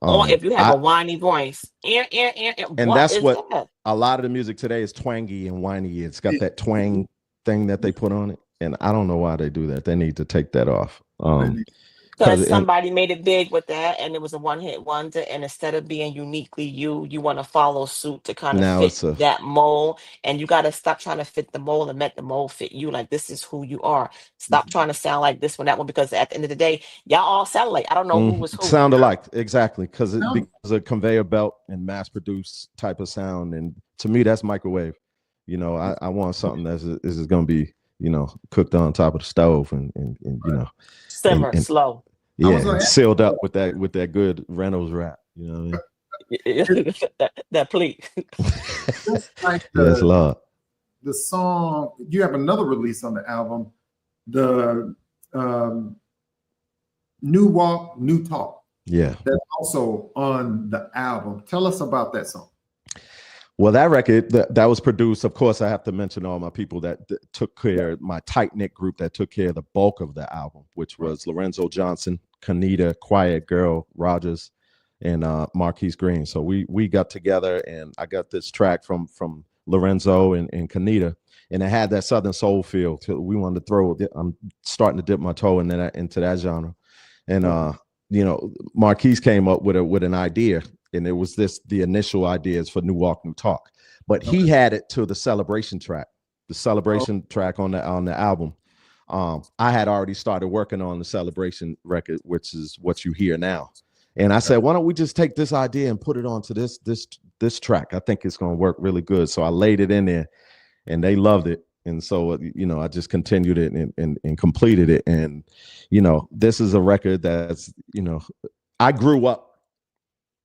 Or if you have a whiny voice, and that's what a lot of the music today is, twangy and whiny. It's got that twang thing that they put on it, and I don't know why they do that. They need to take that off. Because somebody made it big with that, and it was a one-hit wonder. And instead of being uniquely you want to follow suit to kind of fit that mold. And you got to stop trying to fit the mold and let the mold fit you. Like, this is who you are. Stop trying to sound like this one, that one, because at the end of the day, y'all all sound like, I don't know who was who. Sound alike, exactly, because it's a conveyor belt and mass-produced type of sound. And to me, that's microwave. I want something that is going to be, cooked on top of the stove and simmer slow. Yeah, sealed up with that good Reynolds wrap. You know what I mean? that pleat. Like yes, Lord. The song, you have another release on the album, the New Walk, New Talk. Yeah. That's also on the album. Tell us about that song. Well, that record that was produced, of course, I have to mention all my people that took care, my tight-knit group that took care of the bulk of the album, which was Lorenzo Johnson, Kanita, Quiet Girl, Rogers, and Marquise Green. So we got together, and I got this track from Lorenzo and Kanita, and it had that Southern soul feel. We wanted to throw. I'm starting to dip my toe into that genre, and Marquise came up with an idea. And it was the initial ideas for New Walk, New Talk, but he had it to the celebration track on the album. I had already started working on the celebration record, which is what you hear now. And I said, why don't we just take this idea and put it onto this track? I think it's going to work really good. So I laid it in there, and they loved it. And so, I just continued it and completed it. And, this is a record that's, I grew up,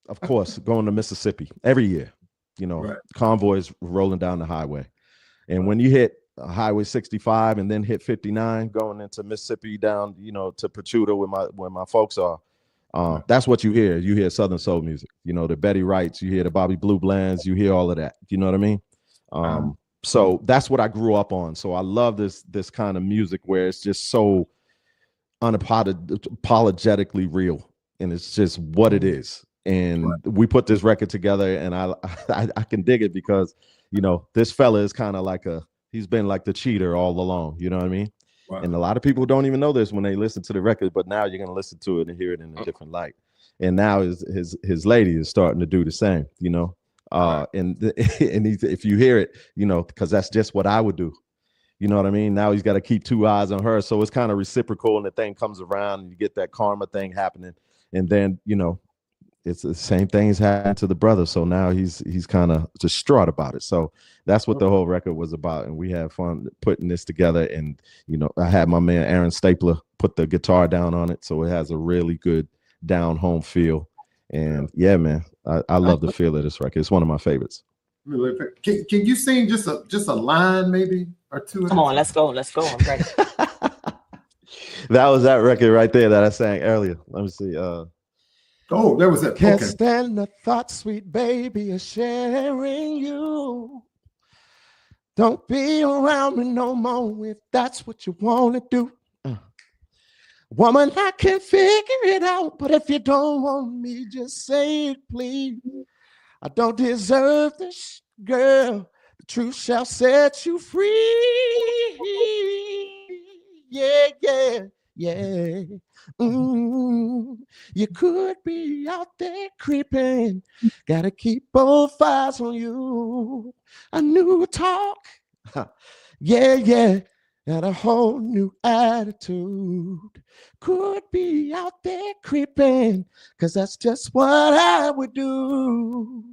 of course, going to Mississippi every year, right. Convoys rolling down the highway. And when you hit Highway 65 and then hit 59 going into Mississippi down, to Pachuta where my folks are, that's what you hear. You hear Southern soul music, the Betty Wrights, you hear the Bobby Blue Blands, you hear all of that. You know what I mean? So that's what I grew up on. So I love this kind of music where it's just so unapologetically real, and it's just what it is. And we put this record together, and I can dig it because, this fella is kind of like he's been like the cheater all along. You know what I mean? Wow. And a lot of people don't even know this when they listen to the record, but now you're going to listen to it and hear it in a different light. And now his lady is starting to do the same, and if you hear it, because that's just what I would do. You know what I mean? Now he's got to keep two eyes on her. So it's kind of reciprocal, and the thing comes around and you get that karma thing happening. And then, it's the same thing has happened to the brother. So now he's kind of distraught about it. So that's what the whole record was about. And we had fun putting this together. And, I had my man Aaron Stapler put the guitar down on it. So it has a really good down home feel. And yeah, man, I love the feel of this record. It's one of my favorites. Really? Can you sing just a line maybe or two? Come on, let's go. I'm ready. That was that record right there that I sang earlier. Let me see. Oh, there was it. Can't Okay. stand the thought, sweet baby, of sharing you. Don't be around me no more if that's what you want to do. Woman, I can figure it out, but if you don't want me, just say it, please. I don't deserve this, girl. The truth shall set you free. Yeah, yeah, yeah. You could be out there creeping. Gotta keep both eyes on you. A new talk. Yeah, yeah. Got a whole new attitude. Could be out there creeping, because that's just what I would do.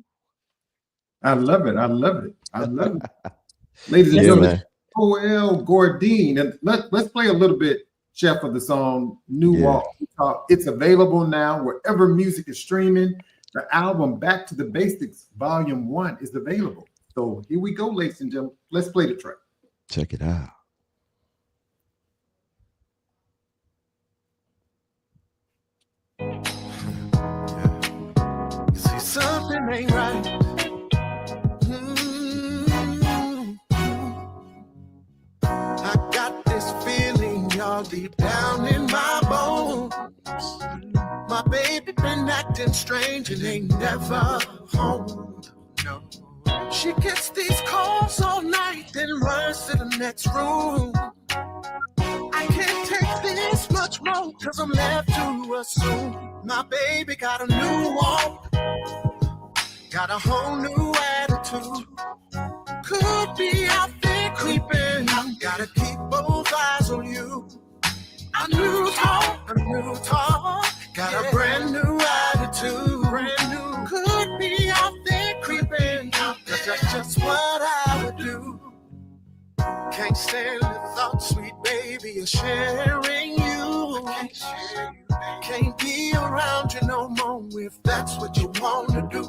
I love it. I love it. I love it. Ladies and gentlemen, Noel Gourdin. And let's play a little bit, Chef, of the song New Walk. It's available now wherever music is streaming. The album Back to the Basics Volume 1 is available. So here we go, ladies and gentlemen. Let's play the track. Check it out. You see, something ain't right. I got this feeling, y'all, deep down in my bones. My baby been acting strange and ain't never home. No. She gets these calls all night, then runs to the next room. I can't take this much more, cause I'm left to assume my baby got a new walk, got a whole new attitude. Could be out there creeping, gotta keep both eyes on you. A new talk, got a brand new attitude. Brand new, could be out there creeping, cause that's just what I would do. Can't stand the thought, sweet baby, of sharing you. Can't be around you no more if that's what you want to do.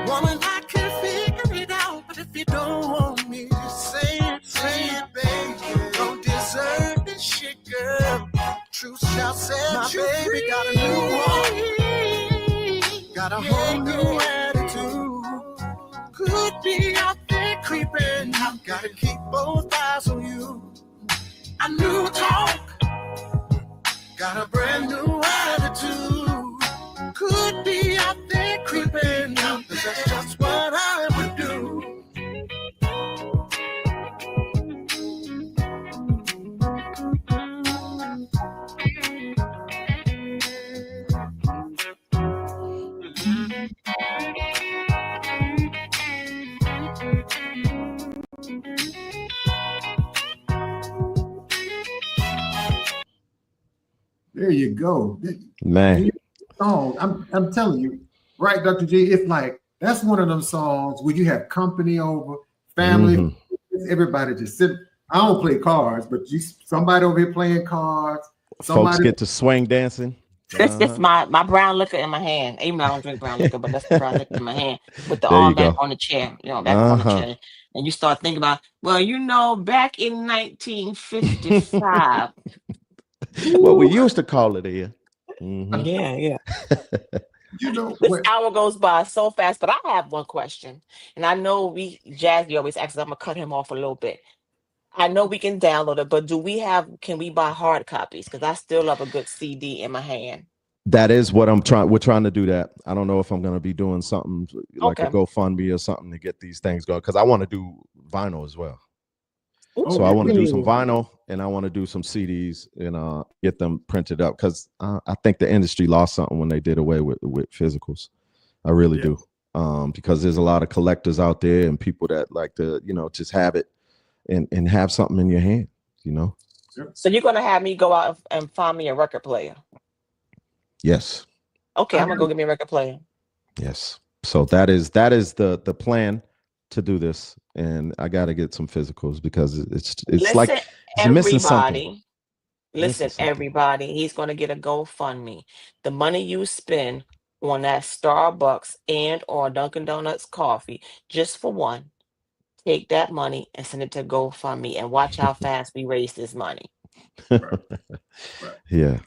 Woman, I can figure it out, but if you don't want me to say it, baby. Don't deserve this shit, girl. Truth shall set you free. My baby got a new walk, got a whole new attitude. Could be out there creeping, gotta keep both eyes on you. A new talk, got a brand new attitude. Could be out there creeping, cause that's just what I would do. There you go. Man. Song, I'm telling you, right, Dr. G, it's like, that's one of them songs where you have company over, family, everybody just sit. I don't play cards, but somebody over here playing cards. Folks get to swing dancing. That's just my brown liquor in my hand. Even though I don't drink brown liquor, but that's the brown liquor in my hand with the arm back on the chair. Back on the chair. And you start thinking about, back in 1955. What we used to call it here. Yeah. This hour goes by so fast, but I have one question. And I know Jazzie always asks, I'm going to cut him off a little bit. I know we can download it, but can we buy hard copies? Because I still love a good CD in my hand. That is what we're trying to do that. I don't know if I'm going to be doing something like a GoFundMe or something to get these things going, because I want to do vinyl as well. So I want to do some vinyl and I want to do some CDs and get them printed up, because I think the industry lost something when they did away with physicals. I really do, because there's a lot of collectors out there and people that like to, just have it and have something in your hand, So you're going to have me go out and find me a record player? Yes. Okay, I'm going to go get me a record player. Yes. So that is the plan to do this. And I got to get some physicals because it's like missing something. Listen, everybody, he's going to get a GoFundMe. The money you spend on that Starbucks and or Dunkin' Donuts coffee, just for one, take that money and send it to GoFundMe and watch how fast we raise this money. Right. Yeah.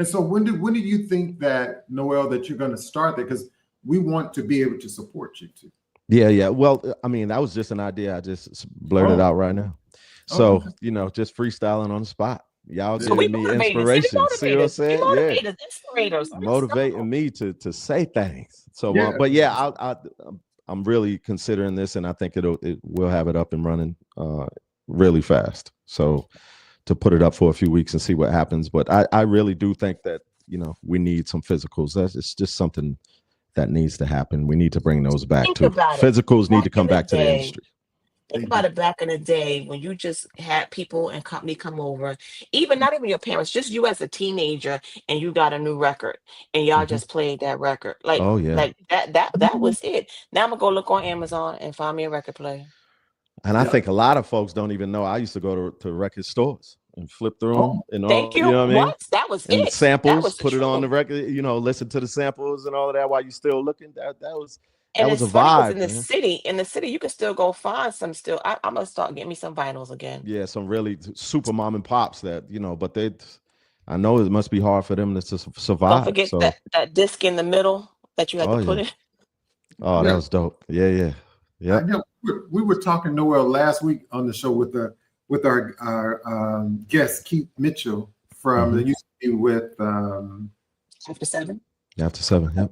And so when do you think that, Noel, that you're going to start that? Because we want to be able to support you too. Yeah. Well, I mean, that was just an idea. I just blurted out right now. So, just freestyling on the spot. Y'all giving me inspiration. See what I'm saying? Motivators, inspirators. Motivating me to say things. So, but I'm really considering this, and I think we'll have it up and running really fast. So to put it up for a few weeks and see what happens. But I really do think that, we need some physicals. It's just something that needs to happen. We need to bring those back too. Physicals need to come back to the industry. Think about it back in the day when you just had people and company come over, not even your parents, just you as a teenager, and you got a new record and y'all just played that record. Like, like that was it. Now I'm gonna go look on Amazon and find me a record player. And I think a lot of folks don't even know. I used to go to record stores and flip through them and all. Thank you. You know what I mean? That was and it. Samples, put it on the record. Listen to the samples and all of that while you're still looking. That was. And that was it's a funny vibe. In the city, you can still go find some still. I'm gonna start getting me some vinyls again. Yeah, some really super mom and pops that, but I know it must be hard for them to survive. Don't forget that disc in the middle that you had to put in. Oh, that was dope. Yeah. We were talking, Noel, last week on the show with our guest Keith Mitchell from the used to be with After 7. After 7, yep.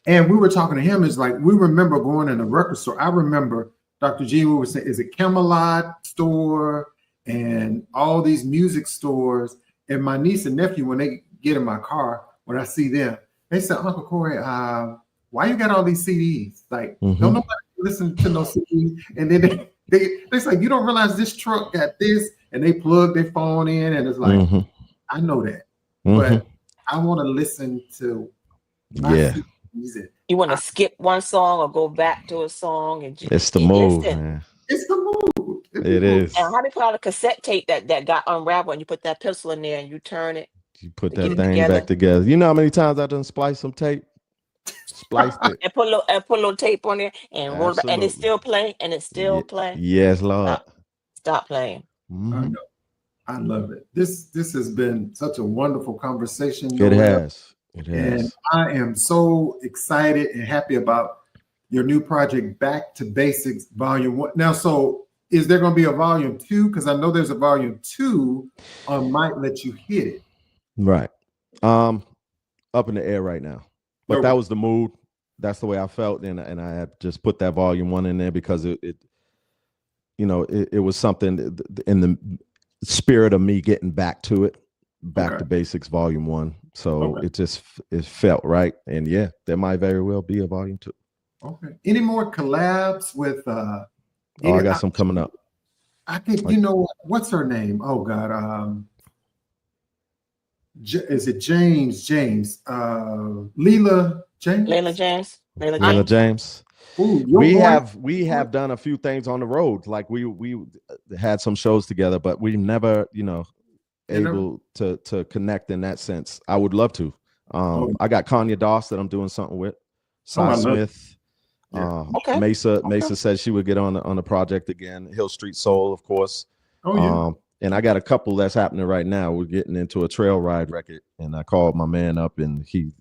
And we were talking to him. It's like we remember going in a record store. I remember Dr.G. We were saying, is it Camelot store and all these music stores? And my niece and nephew, when they get in my car, when I see them, they said, Uncle Corey, why you got all these CDs? Like, don't nobody listen to no CDs. And then they say, you don't realize this truck got this, and they plug their phone in, and it's like, I know that, but I want to listen to CDs. You want to skip one song or go back to a song and just it's the move, man. It's the move. It is. And how many put out a cassette tape that got unraveled and you put that pistol in there and you turn it? You put that thing back together. You know how many times I done spliced some tape? Spliced it. and put a little tape on there and roll it back, and it's still playing and it's still playing. Yes, Lord. Stop playing. I know. I love it. This has been such a wonderful conversation. It has. And I am so excited and happy about your new project, Back to Basics Volume 1. Now, so is there going to be a Volume 2? Because I know there's a Volume 2 on Might Let You Hit It. Right. Up in the air right now. But that was the mood. That's the way I felt. And I had just put that Volume 1 in there because it was something in the spirit of me getting back to it. Back to Basics Volume 1. So it felt right. And there might very well be a Volume 2. Okay. Any more collabs with I got some coming up. I think what's her name? Oh God. Is it James? Layla James. Ooh, we have done a few things on the road. Like we had some shows together, but we never, able to connect in that sense. I would love to. I got Kanya Doss that I'm doing something with. Cy Smith. Mesa said she would get on the project again. Hill Street Soul, of course. And I got a couple that's happening right now. We're getting into a trail ride record, and I called my man up, and he,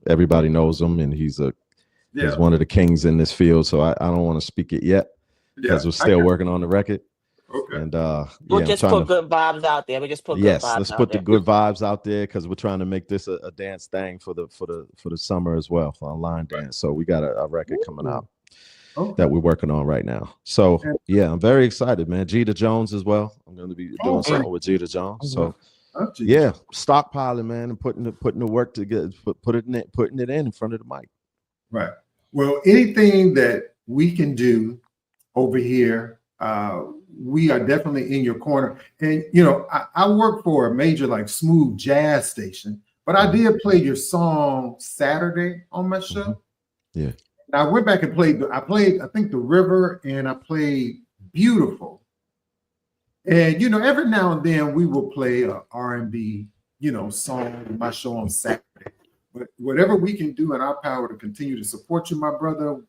everybody knows him, and he's one of the kings in this field. So I don't want to speak it yet because we're still working on the record. Okay. And we'll just put good vibes out there. Let's put the good vibes out there because we're trying to make this a dance thing for the summer as well, for online dance. So we got a record coming out that we're working on right now. So I'm very excited, man. Gita Jones as well. I'm going to be doing something with Gita Jones. So stockpiling, man, and putting the work together, putting it in front of the mic. Right. Well, anything that we can do over here, we are definitely in your corner. And I work for a major like smooth jazz station, but I did play your song Saturday on my show. Yeah. And I went back and played I think The River, and I played Beautiful. And every now and then we will play a R&B song in my show on Saturday. But whatever we can do in our power to continue to support you, my brother,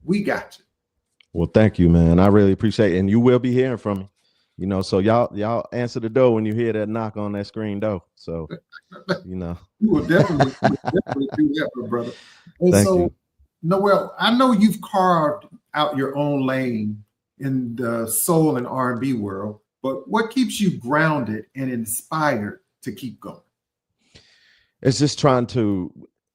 we got you. Well, thank you, man. I really appreciate it. And you will be hearing from me. You know, so y'all answer the door when you hear that knock on that screen door. So, you know, we will definitely do that, my brother. And thank so, you. Noel, I know you've carved out your own lane in the soul and R&B world, but what keeps you grounded and inspired to keep going? It's just trying to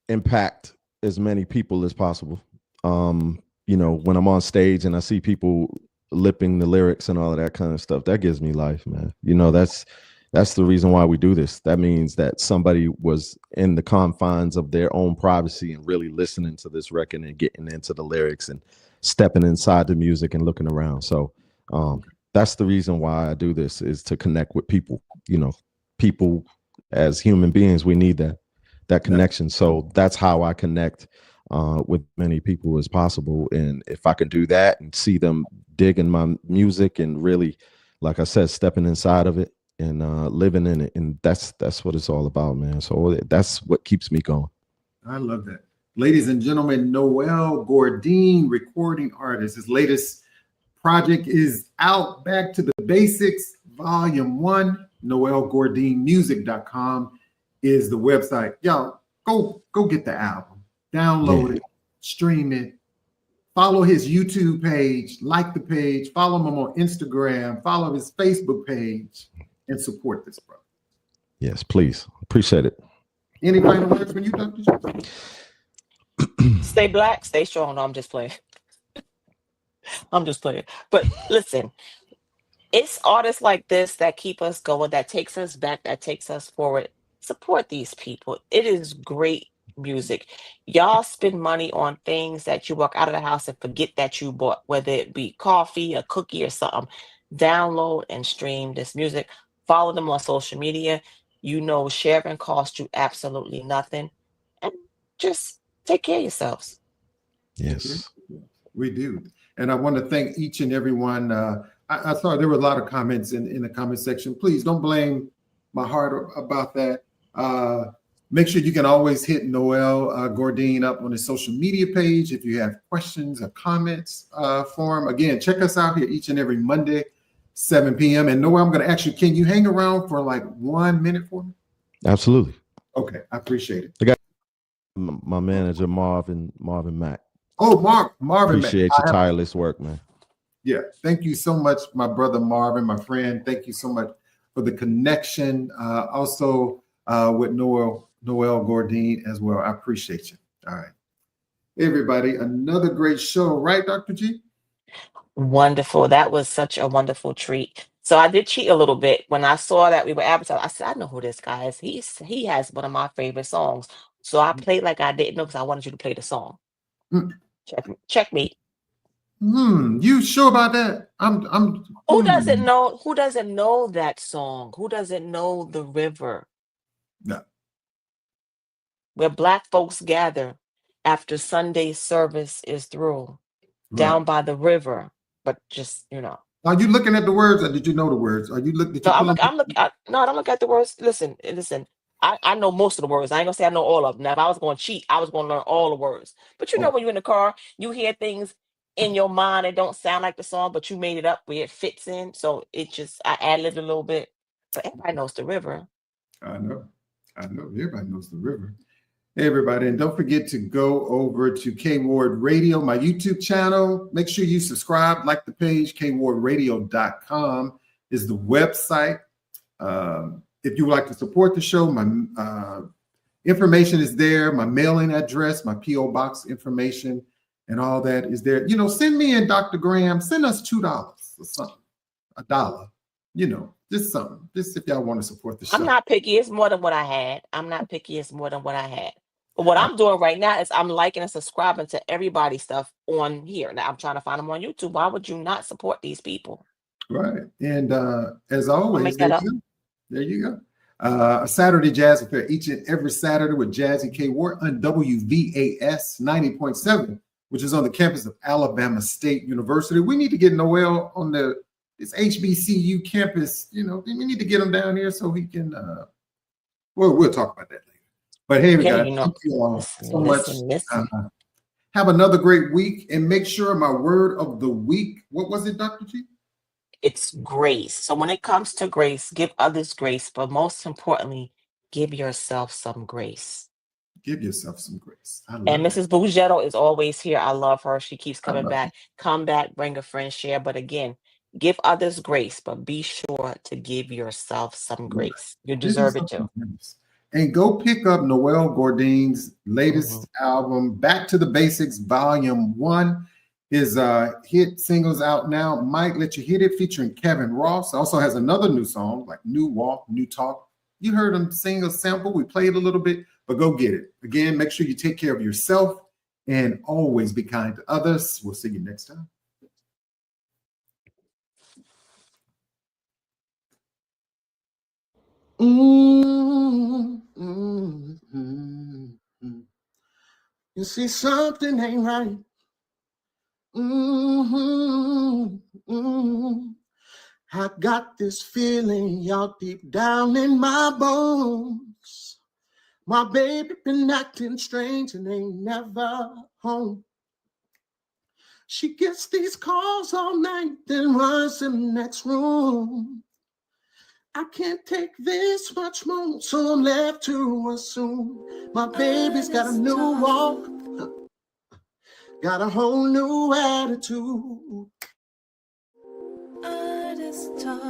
impact as many people as possible. You know, when I'm on stage and I see people lipping the lyrics and all of that kind of stuff, that gives me life, man. You know, that's the reason why we do this. That means that somebody was in the confines of their own privacy and really listening to this record and getting into the lyrics and stepping inside the music and looking around. So that's the reason why I do this, is to connect with people. You know, people as human beings, we need that connection. So that's how I connect with many people as possible. And if I can do that and see them digging my music and really, like I said, stepping inside of it and living in it, and that's what it's all about, man. So that's what keeps me going. I love that. Ladies and gentlemen, Noel Gourdin, recording artist. His latest project is out, Back to the Basics, Volume 1. NoelGourdinMusic.com is the website. Y'all, go get the album, download it, stream it, follow his YouTube page, like the page, follow him on Instagram, follow his Facebook page, and support this brother. Yes, please. Appreciate it. Any final words when you Dr.G? Stay black, stay strong. No, I'm just playing. I'm just playing. But listen, it's artists like this that keep us going, that takes us back, that takes us forward. Support these people. It is great music. Y'all spend money on things that you walk out of the house and forget that you bought, whether it be coffee, a cookie, or something. Download and stream this music. Follow them on social media. You know, sharing costs you absolutely nothing. And just take care of yourselves. Yes, we do. And I want to thank each and every one. I saw there were a lot of comments in the comment section. Please don't blame my heart about that. Make sure you can always hit Noel Gourdin up on his social media page if you have questions or comments for him. Again, check us out here each and every Monday, 7 p.m. And Noel, I'm going to ask you, can you hang around for like 1 minute for me? Absolutely. Okay, I appreciate it. I got my manager, Marvin Mack. Oh, Marvin. Appreciate your tireless work, man. Yeah, thank you so much, my brother Marvin, my friend. Thank you so much for the connection. Also with Noel Gourdin as well. I appreciate you. All right. Everybody, another great show, right, Dr. G? Wonderful. That was such a wonderful treat. So I did cheat a little bit when I saw that we were advertising. I said, I know who this guy is. He has one of my favorite songs. So I played like I didn't know because I wanted you to play the song. Checkmate. You sure about that? Who doesn't know? Who doesn't know that song? Who doesn't know The River? No. Where Black folks gather after Sunday service is through, down by the river. But just, you know. Are you looking at the words, or did you know the words? Are you looking? No, I'm looking. No, I don't look at the words. Listen. I know most of the words. I ain't gonna say I know all of them. Now, if I was gonna cheat, I was gonna learn all the words. But you know, when you're in the car, you hear things in your mind that don't sound like the song, but you made it up where it fits in. So I ad-libbed a little bit. But everybody knows The River. I know. Everybody knows The River. Hey, everybody, and don't forget to go over to K.Ward Radio, my YouTube channel. Make sure you subscribe, like the page. KWardRadio.com is the website. If you would like to support the show, my information is there. My mailing address, my P.O. box information, and all that is there. You know, send me and Dr. Graham, send us $2 or something, $1. You know, just something. Just if y'all want to support the show. I'm not picky. It's more than what I had. But what I'm doing right now is I'm liking and subscribing to everybody's stuff on here. Now I'm trying to find them on YouTube. Why would you not support these people? Right. And as always, there you go. A Saturday Jazz Affair each and every Saturday with Jazzie K.Ward on WVAS 90.7, which is on the campus of Alabama State University. We need to get Noel on this HBCU campus. You know, we need to get him down here so he can. We'll talk about that later. But hey, guys, thank you all so much. Have another great week, and make sure my word of the week. What was it, Dr. G? It's grace. So when it comes to grace, give others grace, but most importantly, give yourself some grace. Give yourself some grace. I love And Mrs. Bugetto is always here. I love her. She keeps coming back. Come back, bring a friend, share. But again, give others grace, but be sure to give yourself some grace. You deserve it too. And go pick up Noel Gourdin's latest album, Back to the Basics, Volume 1. His hit singles out now, Might Let You Hit It, featuring Kevin Ross. Also has another new song, like New Walk, New Talk. You heard him sing a sample. We played a little bit, but go get it. Again, make sure you take care of yourself and always be kind to others. We'll see you next time. You see, something ain't right. I got this feeling, y'all, deep down in my bones. My baby been acting strange and ain't never home. She gets these calls all night, then runs in the next room. I can't take this much more, so I'm left to assume my baby's got a new walk, got a whole new attitude. Artist talk.